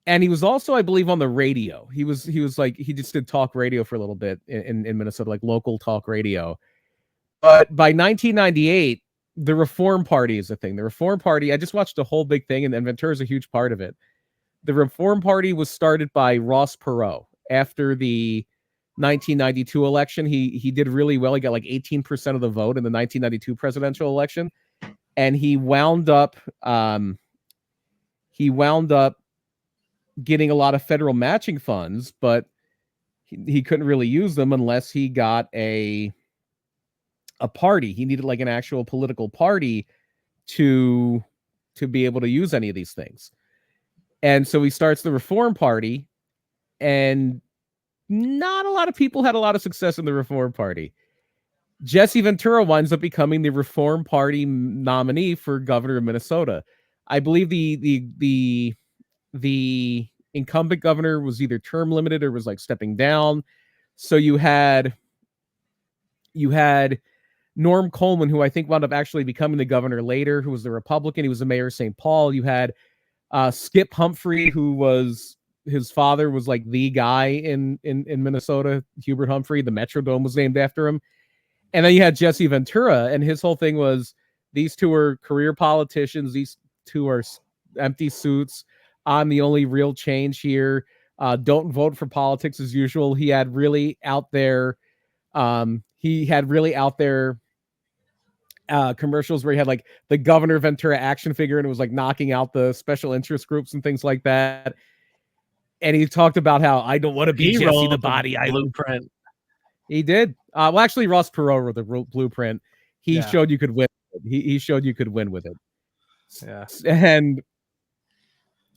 S2: And he was also, I believe, on the radio. He was like, he just did talk radio for a little bit in Minnesota, like local talk radio. But by 1998, the Reform Party is a thing. The Reform Party, I just watched the whole big thing, and Ventura is a huge part of it. The Reform Party was started by Ross Perot. After the 1992 election, he did really well. He got like 18% of the vote in the 1992 presidential election. And he wound up getting a lot of federal matching funds, but he couldn't really use them unless he got a party. He needed like an actual political party to be able to use any of these things. And so he starts the Reform Party, and not a lot of people had a lot of success in the Reform Party. Jesse Ventura winds up becoming the Reform Party nominee for governor of Minnesota. I believe the incumbent governor was either term limited or was like stepping down. So you had Norm Coleman, who I think wound up actually becoming the governor later, who was the Republican. He was the mayor of St. Paul. You had Skip Humphrey, who was, his father was like the guy in Minnesota, Hubert Humphrey. The Metrodome was named after him. And then you had Jesse Ventura, and his whole thing was, these two are career politicians. These two are empty suits. I'm the only real change here. Don't vote for politics as usual. He had really out there commercials where he had like the Governor Ventura action figure, and it was like knocking out the special interest groups and things like that. And he talked about how, I don't want to be Jesse the Body.
S1: Blueprint.
S2: He did. Well, actually, Ross Perot wrote the blueprint. He showed you could win. He showed you could win with it.
S1: Yeah.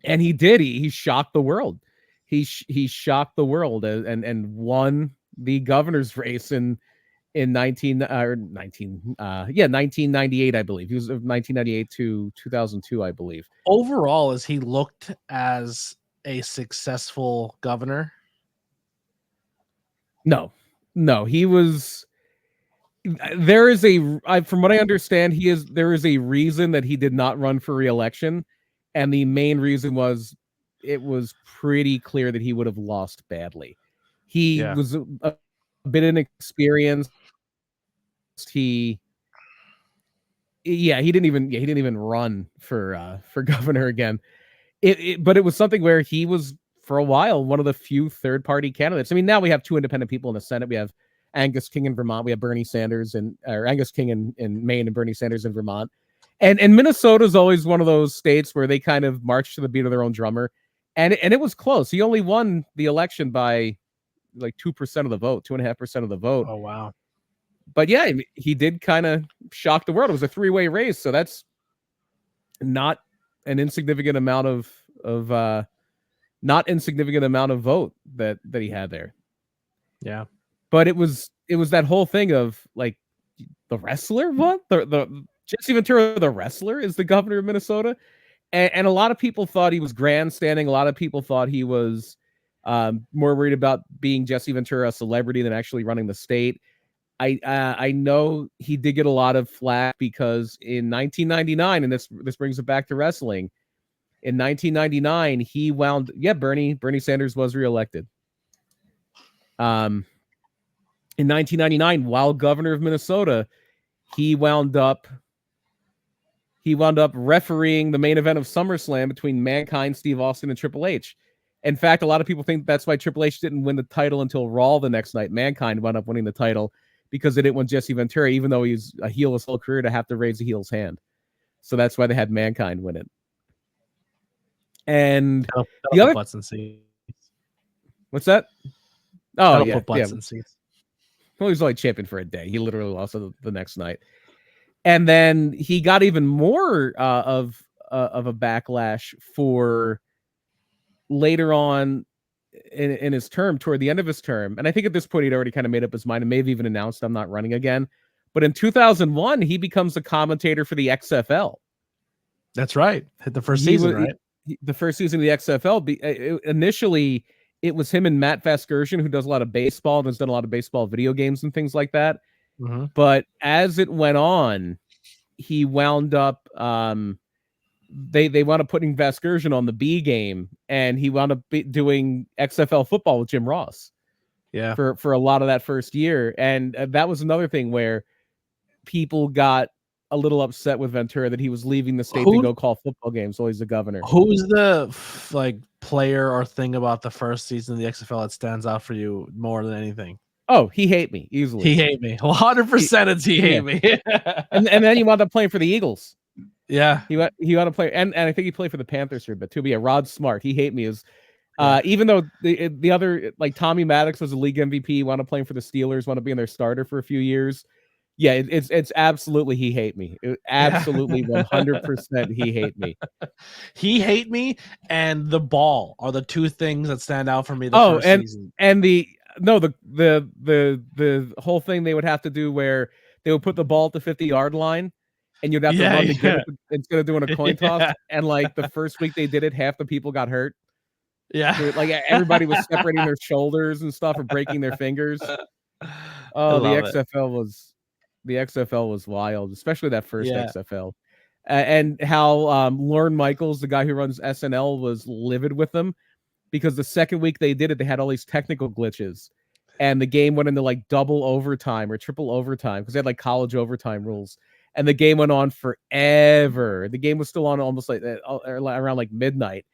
S2: And he did. He shocked the world. He shocked the world and won the governor's race in 1998, I believe. He was 1998 to 2002, I believe.
S1: Overall, has he looked as a successful governor?
S2: No, he was. There is from what I understand, there is a reason that he did not run for re-election, and the main reason was it was pretty clear that he would have lost badly. He was a bit inexperienced. He didn't even run for governor again. But it was something where he was, for a while, one of the few third-party candidates. I mean, now we have two independent people in the Senate. We have Angus King in Vermont. We have Bernie Sanders or Angus King in Maine and Bernie Sanders in Vermont. And Minnesota is always one of those states where they kind of march to the beat of their own drummer. And it was close. He only won the election by like 2% of the vote, 2.5% of the vote.
S1: Oh, wow.
S2: But yeah, he did kind of shock the world. It was a 3-way race, so that's not an insignificant amount of not insignificant amount of vote that he had there.
S1: Yeah.
S2: But it was that whole thing of like the wrestler, what? The Jesse Ventura, the wrestler, is the governor of Minnesota. And a lot of people thought he was grandstanding. A lot of people thought he was more worried about being Jesse Ventura, a celebrity, than actually running the state. I know he did get a lot of flack because in 1999, and this brings it back to wrestling. In 1999, he wound. Yeah, Bernie Sanders was reelected. In 1999, while governor of Minnesota, he wound up refereeing the main event of SummerSlam between Mankind, Steve Austin, and Triple H. In fact, a lot of people think that's why Triple H didn't win the title until Raw the next night. Mankind wound up winning the title because they didn't want Jesse Ventura, even though he's a heel his whole career, to have to raise a heel's hand. So that's why they had Mankind win it. And the other
S1: butts and seats.
S2: What's that? Oh, yeah.
S1: Put butts and seats.
S2: Well, he was only champion for a day. He literally lost the next night. And then he got even more of a backlash for later on in his term, toward the end of his term. And I think at this point he'd already kind of made up his mind and may have even announced, I'm not running again. But in 2001, he becomes a commentator for the XFL.
S1: That's right. Hit the first season, right?
S2: The first season of the XFL. Initially, it was him and Matt Vasgersian, who does a lot of baseball and has done a lot of baseball video games and things like that. Mm-hmm. But as it went on, he wound up they wound up putting Vasgersian on the B game, and he wound up doing XFL football with Jim Ross.
S1: Yeah,
S2: for a lot of that first year. And that was another thing where people got a little upset with Ventura that he was leaving the state to go call football games while he's the governor.
S1: Who's the player or thing about the first season of the XFL that stands out for you more than anything?
S2: Oh, he hate me easily.
S1: He hate me 100%. It's he hate me.
S2: and then he wound up playing for the Eagles.
S1: Yeah,
S2: he wound up playing, and I think he played for the Panthers for a bit too. But yeah, Rod Smart, he hate me is. Even though the other, like Tommy Maddox was a league MVP, wound up playing for the Steelers, wound up being their starter for a few years. Yeah, it's absolutely he hate me. Absolutely 100% he hate me.
S1: He hate me and the ball are the two things that stand out for me. First season.
S2: And the whole thing they would have to do where they would put the ball at the 50-yard line and you'd have to run to get it instead of doing a coin toss. And like the first week they did it, half the people got hurt.
S1: Yeah,
S2: so, like everybody was separating their shoulders and stuff or breaking their fingers. Oh, the XFL was wild, especially that first XFL. And how Lorne Michaels, the guy who runs SNL, was livid with them because the second week they did it, they had all these technical glitches, and the game went into like double overtime or triple overtime because they had like college overtime rules, and the game went on forever. The game was still on almost like around like midnight.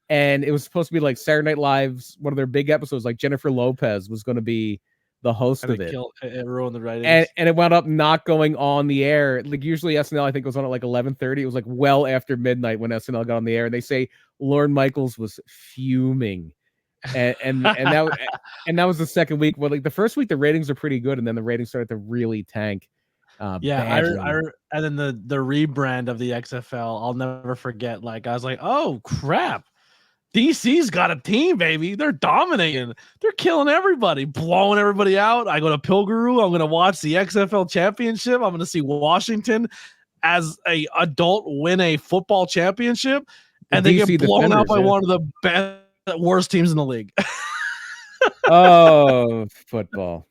S2: And it was supposed to be like Saturday Night Live's one of their big episodes. Like Jennifer Lopez was going to be the host of it.
S1: It ruined the ratings.
S2: And it wound up not going on the air. Like usually SNL, I think, was on at like 11:30. It was like well after midnight when SNL got on the air. And they say Lorne Michaels was fuming. And that was the second week. Well, like the first week the ratings are pretty good, and then the ratings started to really tank.
S1: And then the rebrand of the XFL, I'll never forget. Like I was like, oh crap. DC's got a team, baby. They're dominating. They're killing everybody, blowing everybody out. I go to Pilgrim. I'm going to watch the XFL championship. I'm going to see Washington as a adult win a football championship, and they get blown out by one of the worst teams in the league.
S2: Oh, football.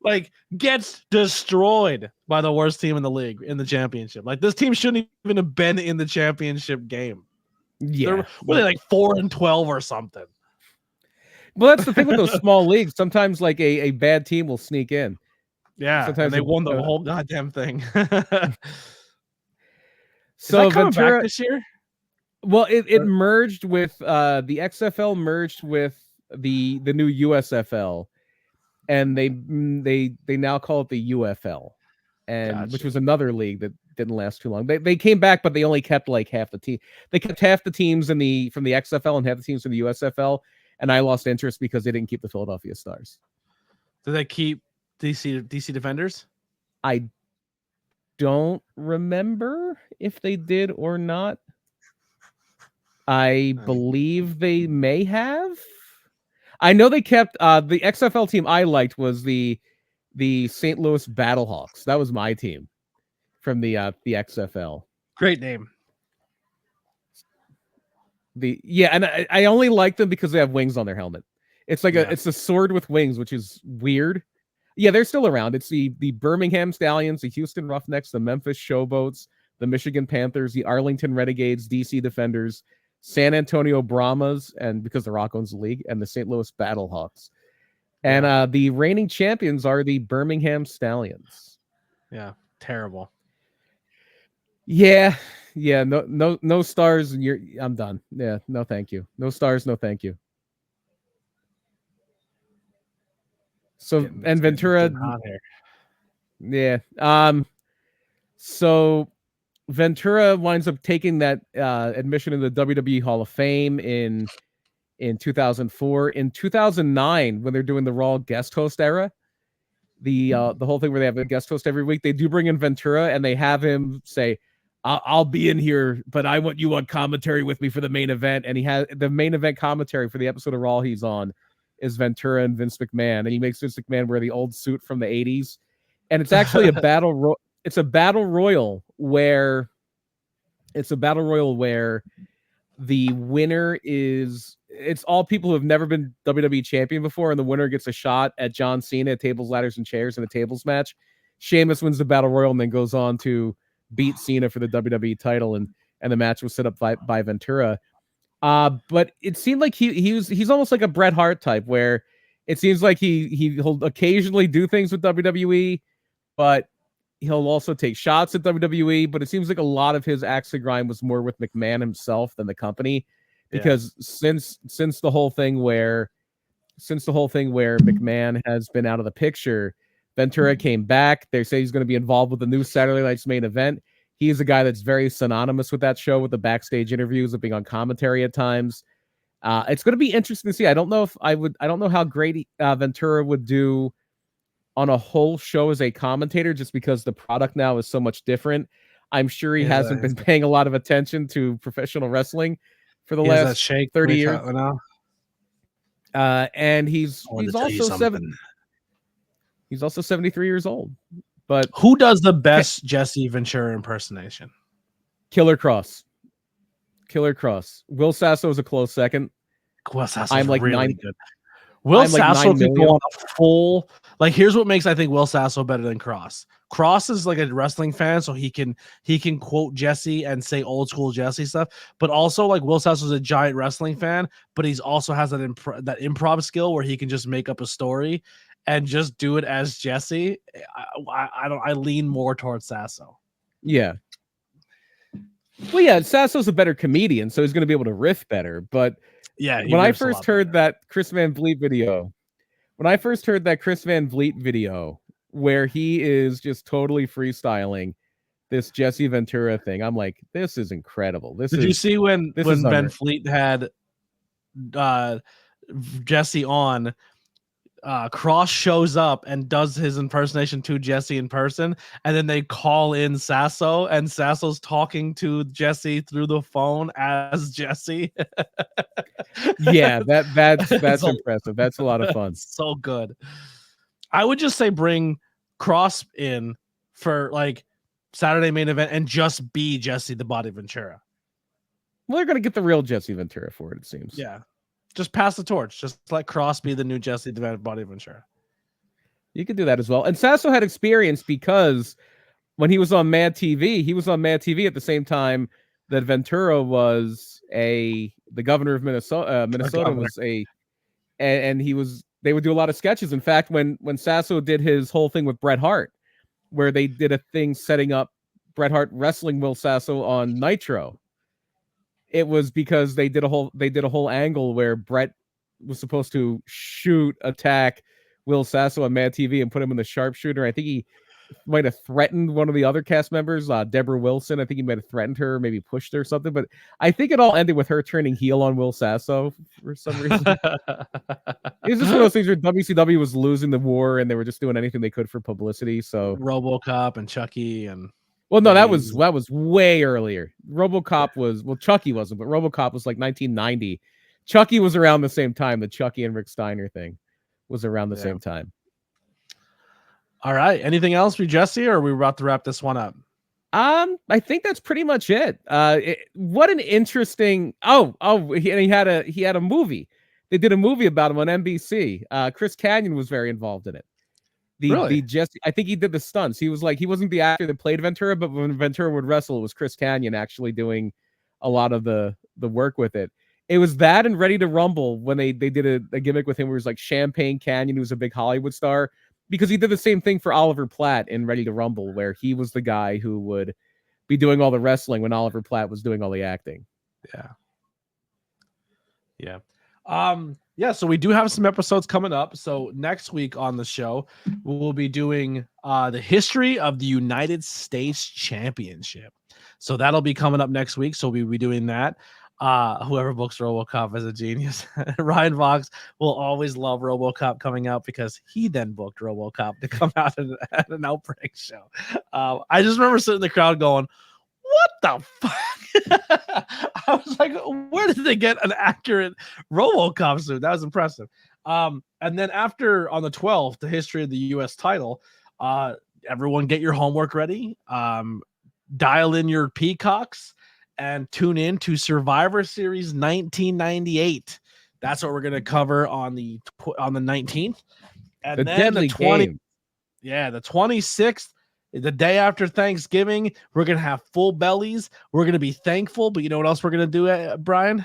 S1: Like gets destroyed by the worst team in the league in the championship. Like this team shouldn't even have been in the championship game.
S2: Yeah,
S1: were they like 4-12 or something?
S2: Well, that's the thing with those small leagues. Sometimes like a bad team will sneak in.
S1: Yeah, sometimes they won the whole goddamn thing.
S2: So
S1: Ventura back this year?
S2: Well, it merged with the XFL merged with the new USFL, and they now call it the UFL, and which was another league that didn't last too long. They came back, but they only kept like half the team. They kept half the teams from the XFL and half the teams from the USFL, and I lost interest because they didn't keep the Philadelphia Stars.
S1: Did they keep DC Defenders?
S2: I don't remember if they did or not. I believe they may have. I know they kept the XFL team I liked was the St. Louis Battlehawks. That was my team from the XFL.
S1: Great name.
S2: And I only like them because they have wings on their helmet. It's like it's a sword with wings, which is weird. Yeah, they're still around. It's the Birmingham Stallions, the Houston Roughnecks, the Memphis Showboats, the Michigan Panthers, the Arlington Renegades, DC Defenders, San Antonio Brahmas, and because The Rock owns the league, and the St. Louis Battlehawks. And the reigning champions are the Birmingham Stallions.
S1: Yeah, terrible.
S2: Yeah, no stars, and I'm done. Yeah, no thank you. No stars, no thank you. So and Ventura, yeah. So Ventura winds up taking that admission in the WWE Hall of Fame in 2004. In 2009, when they're doing the Raw guest host era, the whole thing where they have a guest host every week, they do bring in Ventura and they have him say, I'll be in here, but I want you on commentary with me for the main event. And he has the main event commentary for the episode of Raw he's on is Ventura and Vince McMahon, and he makes Vince McMahon wear the old suit from the 80s. And it's actually it's a battle royal where the winner it's all people who have never been WWE champion before, and the winner gets a shot at John Cena at tables, ladders, and chairs in a tables match. Sheamus wins the battle royal and then goes on to beat Cena for the WWE title, and the match was set up by Ventura. But it seemed like he's almost like a Bret Hart type, where it seems like he'll occasionally do things with WWE, but he'll also take shots at WWE. But it seems like a lot of his axe to grind was more with McMahon himself than the company, because since the whole thing where McMahon has been out of the picture, Ventura came back. They say he's going to be involved with the new Saturday Night's Main Event. He's a guy that's very synonymous with that show, with the backstage interviews, of being on commentary at times. It's going to be interesting to see. I don't know how great Ventura would do on a whole show as a commentator, just because the product now is so much different. I'm sure he hasn't been paying a lot of attention to professional wrestling for the last 30 years. And he's also 73 years old. But
S1: who does the best Jesse Ventura impersonation?
S2: Killer Cross. Will Sasso is a close second.
S1: Will Sasso is really good. Will Sasso could go on a full. Like, here's what makes I think Will Sasso better than Cross. Cross is like a wrestling fan, so he can quote Jesse and say old school Jesse stuff. But also, like, Will Sasso is a giant wrestling fan, but he's also has that improv skill where he can just make up a story and just do it as Jesse. I lean more towards Sasso.
S2: Yeah. Well, yeah, Sasso's a better comedian, so he's going to be able to riff better. But
S1: yeah,
S2: when I first heard that Chris Van Vliet video, where he is just totally freestyling this Jesse Ventura thing, I'm like, this is incredible. Did
S1: you see when Van Vliet had Jesse on? Cross shows up and does his impersonation to Jesse in person, and then they call in Sasso, and Sasso's talking to Jesse through the phone as Jesse.
S2: Yeah, that's impressive. That's a lot of fun.
S1: So good. I would just say bring Cross in for like Saturday Main Event and just be Jesse the Body Ventura.
S2: Well, they're gonna get the real Jesse Ventura for it seems.
S1: Yeah. Just pass the torch. Just let Cross be the new Jesse the Body Ventura.
S2: You could do that as well. And Sasso had experience because when he was on Mad TV, at the same time that Ventura was the governor of Minnesota. They would do a lot of sketches. In fact, when Sasso did his whole thing with Bret Hart, where they did a thing setting up Bret Hart wrestling Will Sasso on Nitro, it was because they did a whole angle where Bret was supposed to attack Will Sasso on Mad TV and put him in the sharpshooter. I think threatened one of the other cast members, Deborah Wilson. I think he might have threatened her, maybe pushed her or something. But I think it all ended with her turning heel on Will Sasso for some reason. It was just one of those things where WCW was losing the war and they were just doing anything they could for publicity. So
S1: RoboCop and Chucky and
S2: no, that was way earlier. RoboCop was Chucky wasn't, but RoboCop was like 1990. Chucky was around the same time. The Chucky and Rick Steiner thing was around the same time.
S1: All right. Anything else for Jesse, or are we about to wrap this one up?
S2: I think that's pretty much it. What an interesting. He had a movie. They did a movie about him on NBC. Chris Kanyon was very involved in it.
S1: Really?
S2: I think he did the stunts. He wasn't the actor that played Ventura, but when Ventura would wrestle, it was Chris Kanyon actually doing a lot of the work with it. It was that and Ready to Rumble when they did a gimmick with him where it was like Champagne Canyon, who was a big Hollywood star, because he did the same thing for Oliver Platt in Ready to Rumble, where he was the guy who would be doing all the wrestling when Oliver Platt was doing all the acting.
S1: Yeah. So we do have some episodes coming up. So next week on the show, we'll be doing the history of the United States Championship. So that'll be coming up next week. So we'll be doing that. Whoever books RoboCop is a genius. Ryan Vox will always love RoboCop coming out because he then booked RoboCop to come out at an Outbreak show. I just remember sitting in the crowd going, what the fuck? I was like, where did they get an accurate RoboCop suit? That was impressive. And then after, on the 12th, the history of the U.S. title, everyone get your homework ready. Dial in your peacocks and tune in to Survivor Series 1998. That's what we're going to cover on the 19th. And then the 20th. Yeah, the 26th. The day after Thanksgiving, we're going to have full bellies. We're going to be thankful. But you know what else we're going to do, Brian?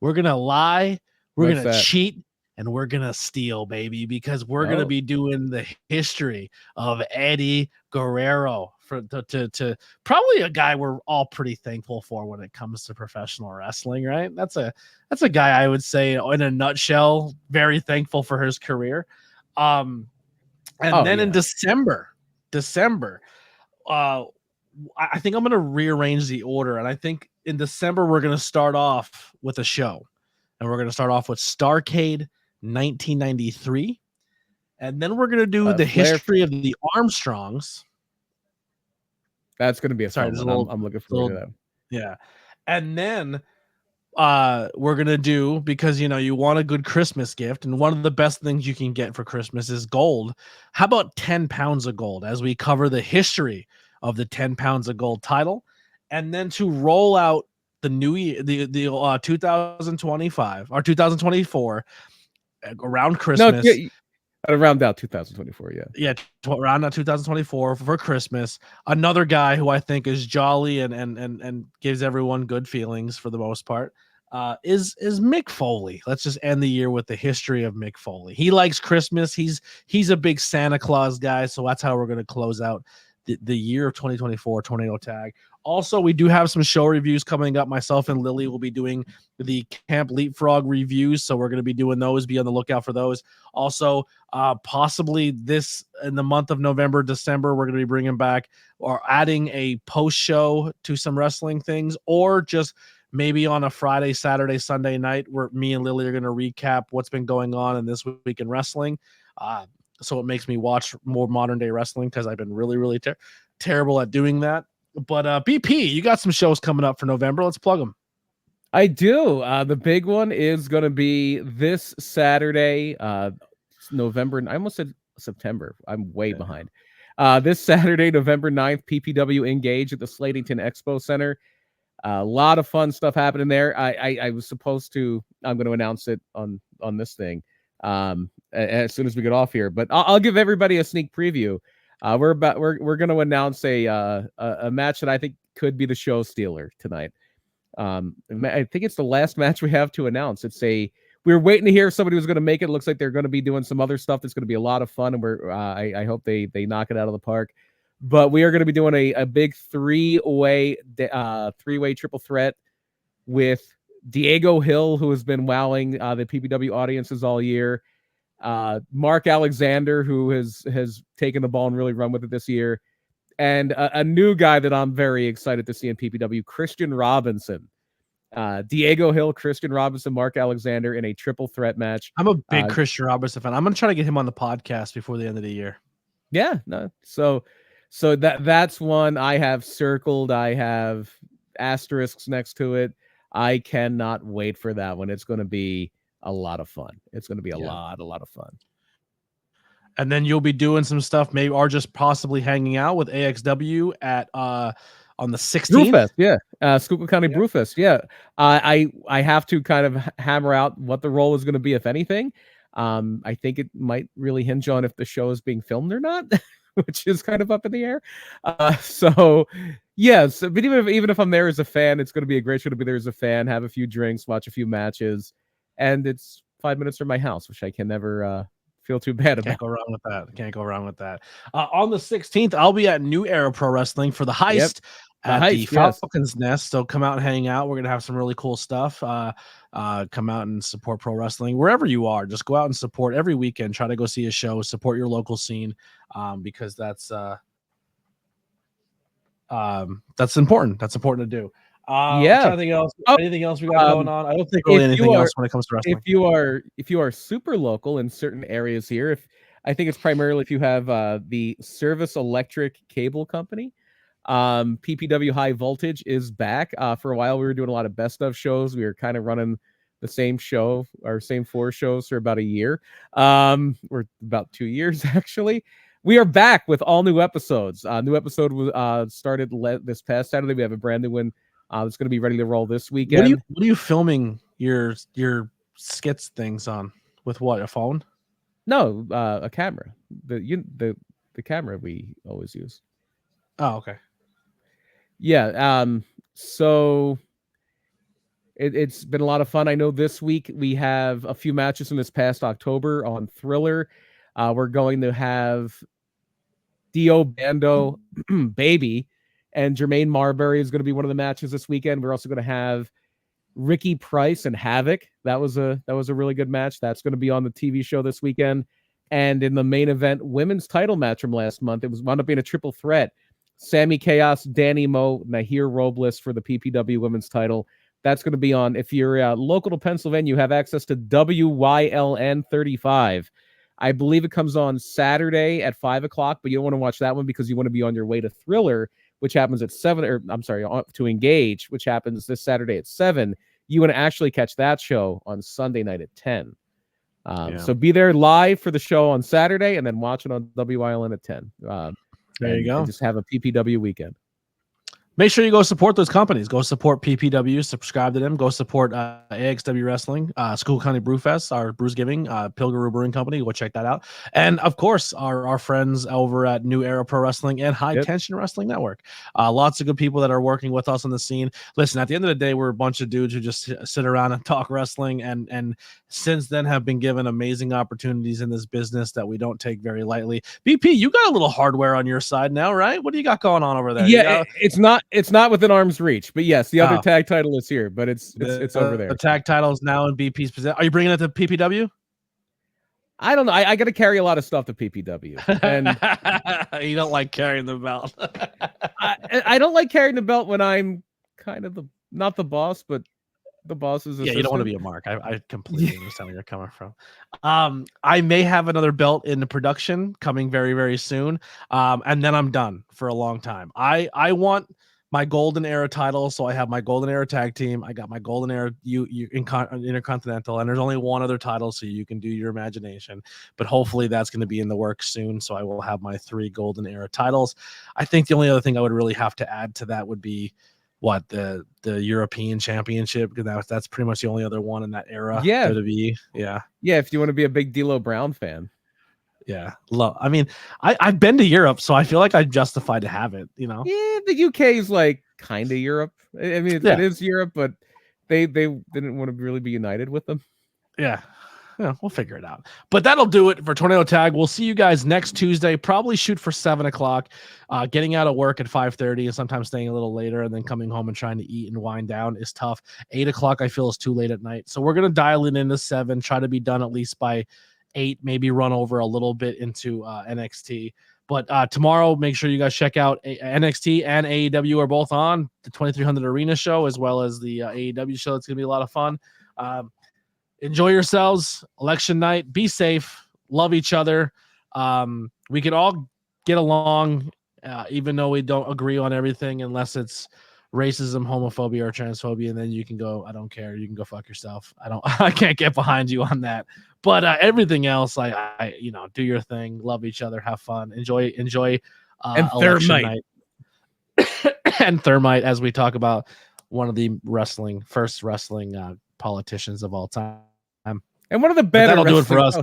S1: We're going to lie. We're going to cheat. And we're going to steal, baby, because we're going to be doing the history of Eddie Guerrero to probably a guy we're all pretty thankful for when it comes to professional wrestling, right? That's a guy I would say in a nutshell, very thankful for his career. In December, I think I'm going to rearrange the order. And I think in December, we're going to start off with a show. And we're going to start off with Starrcade 1993. And then we're going to do the history of the Armstrongs.
S2: That's going to be a fun one. I'm looking forward to that.
S1: Yeah. And then we're going to do, because, you want a good Christmas gift. And one of the best things you can get for Christmas is gold. How about 10 pounds of gold as we cover the history of the 10 pounds of gold title? And then to roll out the new year, the 2025 or 2024 around Christmas.
S2: No, around out 2024,
S1: around out 2024 for Christmas. Another guy who I think is jolly and gives everyone good feelings for the most part is Mick Foley. Let's just end the year with the history of Mick Foley. He likes Christmas. He's a big Santa Claus guy, so that's how we're going to close out the year of 2024 Tornado Tag. Also, we do have some show reviews coming up. Myself and Lily will be doing the Camp Leapfrog reviews, so we're going to be doing those. Be on the lookout for those. Also, possibly this in the month of November, December, we're going to be bringing back or adding a post show to some wrestling things, or just maybe on a Friday, Saturday, Sunday night where me and Lily are going to recap what's been going on in this week in wrestling. So it makes me watch more modern day wrestling because I've been really, really terrible at doing that. But BP, you got some shows coming up for November. Let's plug them.
S2: I do. The big one is going to be this Saturday, November. I almost said September. I'm way behind. This Saturday, November 9th, PPW Engage at the Slatington Expo Center. A lot of fun stuff happening there. I was supposed to. I'm going to announce it on this thing as soon as we get off here. But I'll give everybody a sneak preview. We're going to announce a match that I think could be the show stealer tonight. I think it's the last match we have to announce. We were waiting to hear if somebody was going to make it. It looks like they're going to be doing some other stuff that's going to be a lot of fun, and I hope they knock it out of the park. But we are going to be doing a big three-way triple threat with Diego Hill, who has been wowing the PPW audiences all year. Mark Alexander, who has taken the ball and really run with it this year, and a new guy that I'm very excited to see in PPW, Christian Robinson. Diego Hill, Christian Robinson, Mark Alexander in a triple threat match.
S1: I'm a big Christian Robinson fan. I'm gonna try to get him on the podcast before the end of the year.
S2: Yeah, no. So that's one I have circled. I have asterisks next to it. I cannot wait for that one. It's going to be a lot of fun. It's going to be a lot of fun.
S1: And then you'll be doing some stuff, maybe, or just possibly hanging out with AXW at on the 16th.
S2: Brewfest, yeah. Schuylkill County Brewfest, yeah. I have to kind of hammer out what the role is going to be, if anything. I think it might really hinge on if the show is being filmed or not, which is kind of up in the air. So yes, but even if I'm there as a fan, it's going to be a great show to be there as a fan, have a few drinks, watch a few matches, and it's 5 minutes from my house, which I can never feel too bad about.
S1: Can't go wrong with that. Can't go wrong with that. On the 16th, I'll be at New Era Pro Wrestling for the Heist. At the Falcons Nest. So come out and hang out. We're gonna have some really cool stuff. Come out and support pro wrestling wherever you are. Just go out and support every weekend. Try to go see a show. Support your local scene, because that's important. That's important to do. Anything else? Anything else we got going on? I don't think really anything else when it comes to wrestling.
S2: If you are super local in certain areas here, I think it's primarily if you have the Service Electric Cable Company. PPW High Voltage is back. For a while we were doing a lot of best of shows. We were kind of running the same show, our same 4 shows for about a year, or about 2 years actually. We are back with all new episodes. New episode was started this past Saturday. We have a brand new one that's going to be ready to roll this weekend.
S1: What are you filming your skits things on? With what, a phone?
S2: No, a camera. The camera we always use.
S1: Oh, okay.
S2: Yeah, so it's been a lot of fun. I know this week we have a few matches from this past October on Thriller. We're going to have Dio Bando, Baby, and Jermaine Marbury is going to be one of the matches this weekend. We're also going to have Ricky Price and Havoc. That was a really good match. That's going to be on the TV show this weekend. And in the main event women's title match from last month, it wound up being a triple threat. Sammy Chaos, Danny Mo, Nahir Robles for the PPW women's title. That's going to be on, if you're local to Pennsylvania, you have access to WYLN 35. I believe it comes on Saturday at 5 o'clock, but you don't want to watch that one because you want to be on your way to Thriller, which happens at 7, or I'm sorry, to Engage, which happens this Saturday at 7. You want to actually catch that show on Sunday night at 10. So be there live for the show on Saturday and then watch it on WYLN at 10.
S1: There you go.
S2: Just have a PPW weekend.
S1: Make sure you go support those companies. Go support PPW. Subscribe to them. Go support AXW Wrestling, Schuylkill County Brewfest, our Brews Giving, Pilgrim Brewing Company. Go check that out. And of course, our friends over at New Era Pro Wrestling and High Tension Wrestling Network. Lots of good people that are working with us on the scene. Listen, at the end of the day, we're a bunch of dudes who just sit around and talk wrestling, and since then have been given amazing opportunities in this business that we don't take very lightly. BP, you got a little hardware on your side now, right? What do you got going on over there?
S2: Yeah, it's not within arm's reach, but yes, the other tag title is here, but it's over there.
S1: The tag title is now in BP's possession. Are you bringing it to PPW?
S2: I don't know. I got to carry a lot of stuff to PPW,
S1: and you don't like carrying the belt.
S2: I don't like carrying the belt when I'm kind of not the boss, but the boss's assistant.
S1: Yeah, you don't want to be a mark. I completely understand where you're coming from. I may have another belt in the production coming very, very soon, and then I'm done for a long time. I want my Golden Era title, so I have my Golden Era tag team. I got my Golden Era Intercontinental, and there's only one other title, so you can do your imagination. But hopefully that's going to be in the works soon, so I will have my 3 Golden Era titles. I think the only other thing I would really have to add to that would be the European Championship, because that's pretty much the only other one in that era.
S2: Yeah, if you want to be a big D'Lo Brown fan.
S1: Yeah, I mean, I've been to Europe, so I feel like I'm justified to have it. You know.
S2: Yeah, the UK is like kind of Europe. I mean, it is Europe, but they didn't want to really be united with them.
S1: Yeah, we'll figure it out. But that'll do it for Tornado Tag. We'll see you guys next Tuesday. Probably shoot for 7 o'clock. Getting out of work at 5:30 and sometimes staying a little later, and then coming home and trying to eat and wind down is tough. 8 o'clock I feel is too late at night, so we're gonna dial it into 7. Try to be done at least by 8, maybe run over a little bit into NXT. But tomorrow, make sure you guys check out NXT and AEW are both on the 2300 Arena show, as well as the AEW show. It's going to be a lot of fun. Enjoy yourselves. Election night. Be safe. Love each other. We can all get along, even though we don't agree on everything, unless it's racism, homophobia, or transphobia. And then you can go, I don't care. You can go fuck yourself. I can't get behind you on that. But everything else, I do your thing. Love each other. Have fun. Enjoy.
S2: And
S1: election night. And Thermite, as we talk about one of the first wrestling politicians of all time.
S2: And one of the better
S1: that'll do it for us.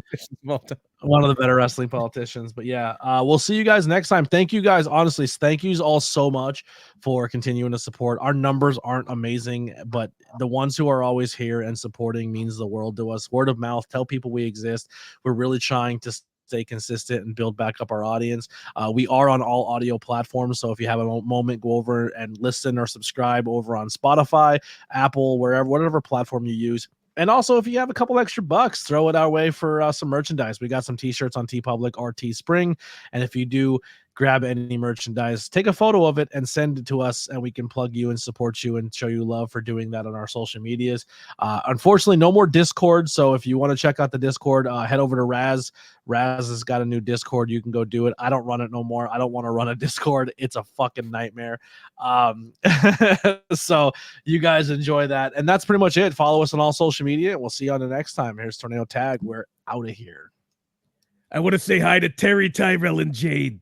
S2: One
S1: of the better wrestling politicians. But yeah, we'll see you guys next time. Thank you guys. Honestly, thank you all so much for continuing to support. Our numbers aren't amazing, but the ones who are always here and supporting means the world to us. Word of mouth, tell people we exist. We're really trying to stay consistent and build back up our audience. We are on all audio platforms, so if you have a moment, go over and listen or subscribe over on Spotify, Apple, whatever platform you use. And also, if you have a couple extra bucks, throw it our way for some merchandise. We got some t-shirts on TeePublic or Teespring. And if you do grab any merchandise, take a photo of it and send it to us, and we can plug you and support you and show you love for doing that on our social medias. Unfortunately, no more Discord. So if you want to check out the Discord, head over to Raz. Raz has got a new Discord. You can go do it. I don't run it no more. I don't want to run a Discord. It's a fucking nightmare. So you guys enjoy that. And that's pretty much it. Follow us on all social media, and we'll see you on the next time. Here's Tornado Tag. We're out of here.
S2: I want to say hi to Terry, Tyrell, and Jade.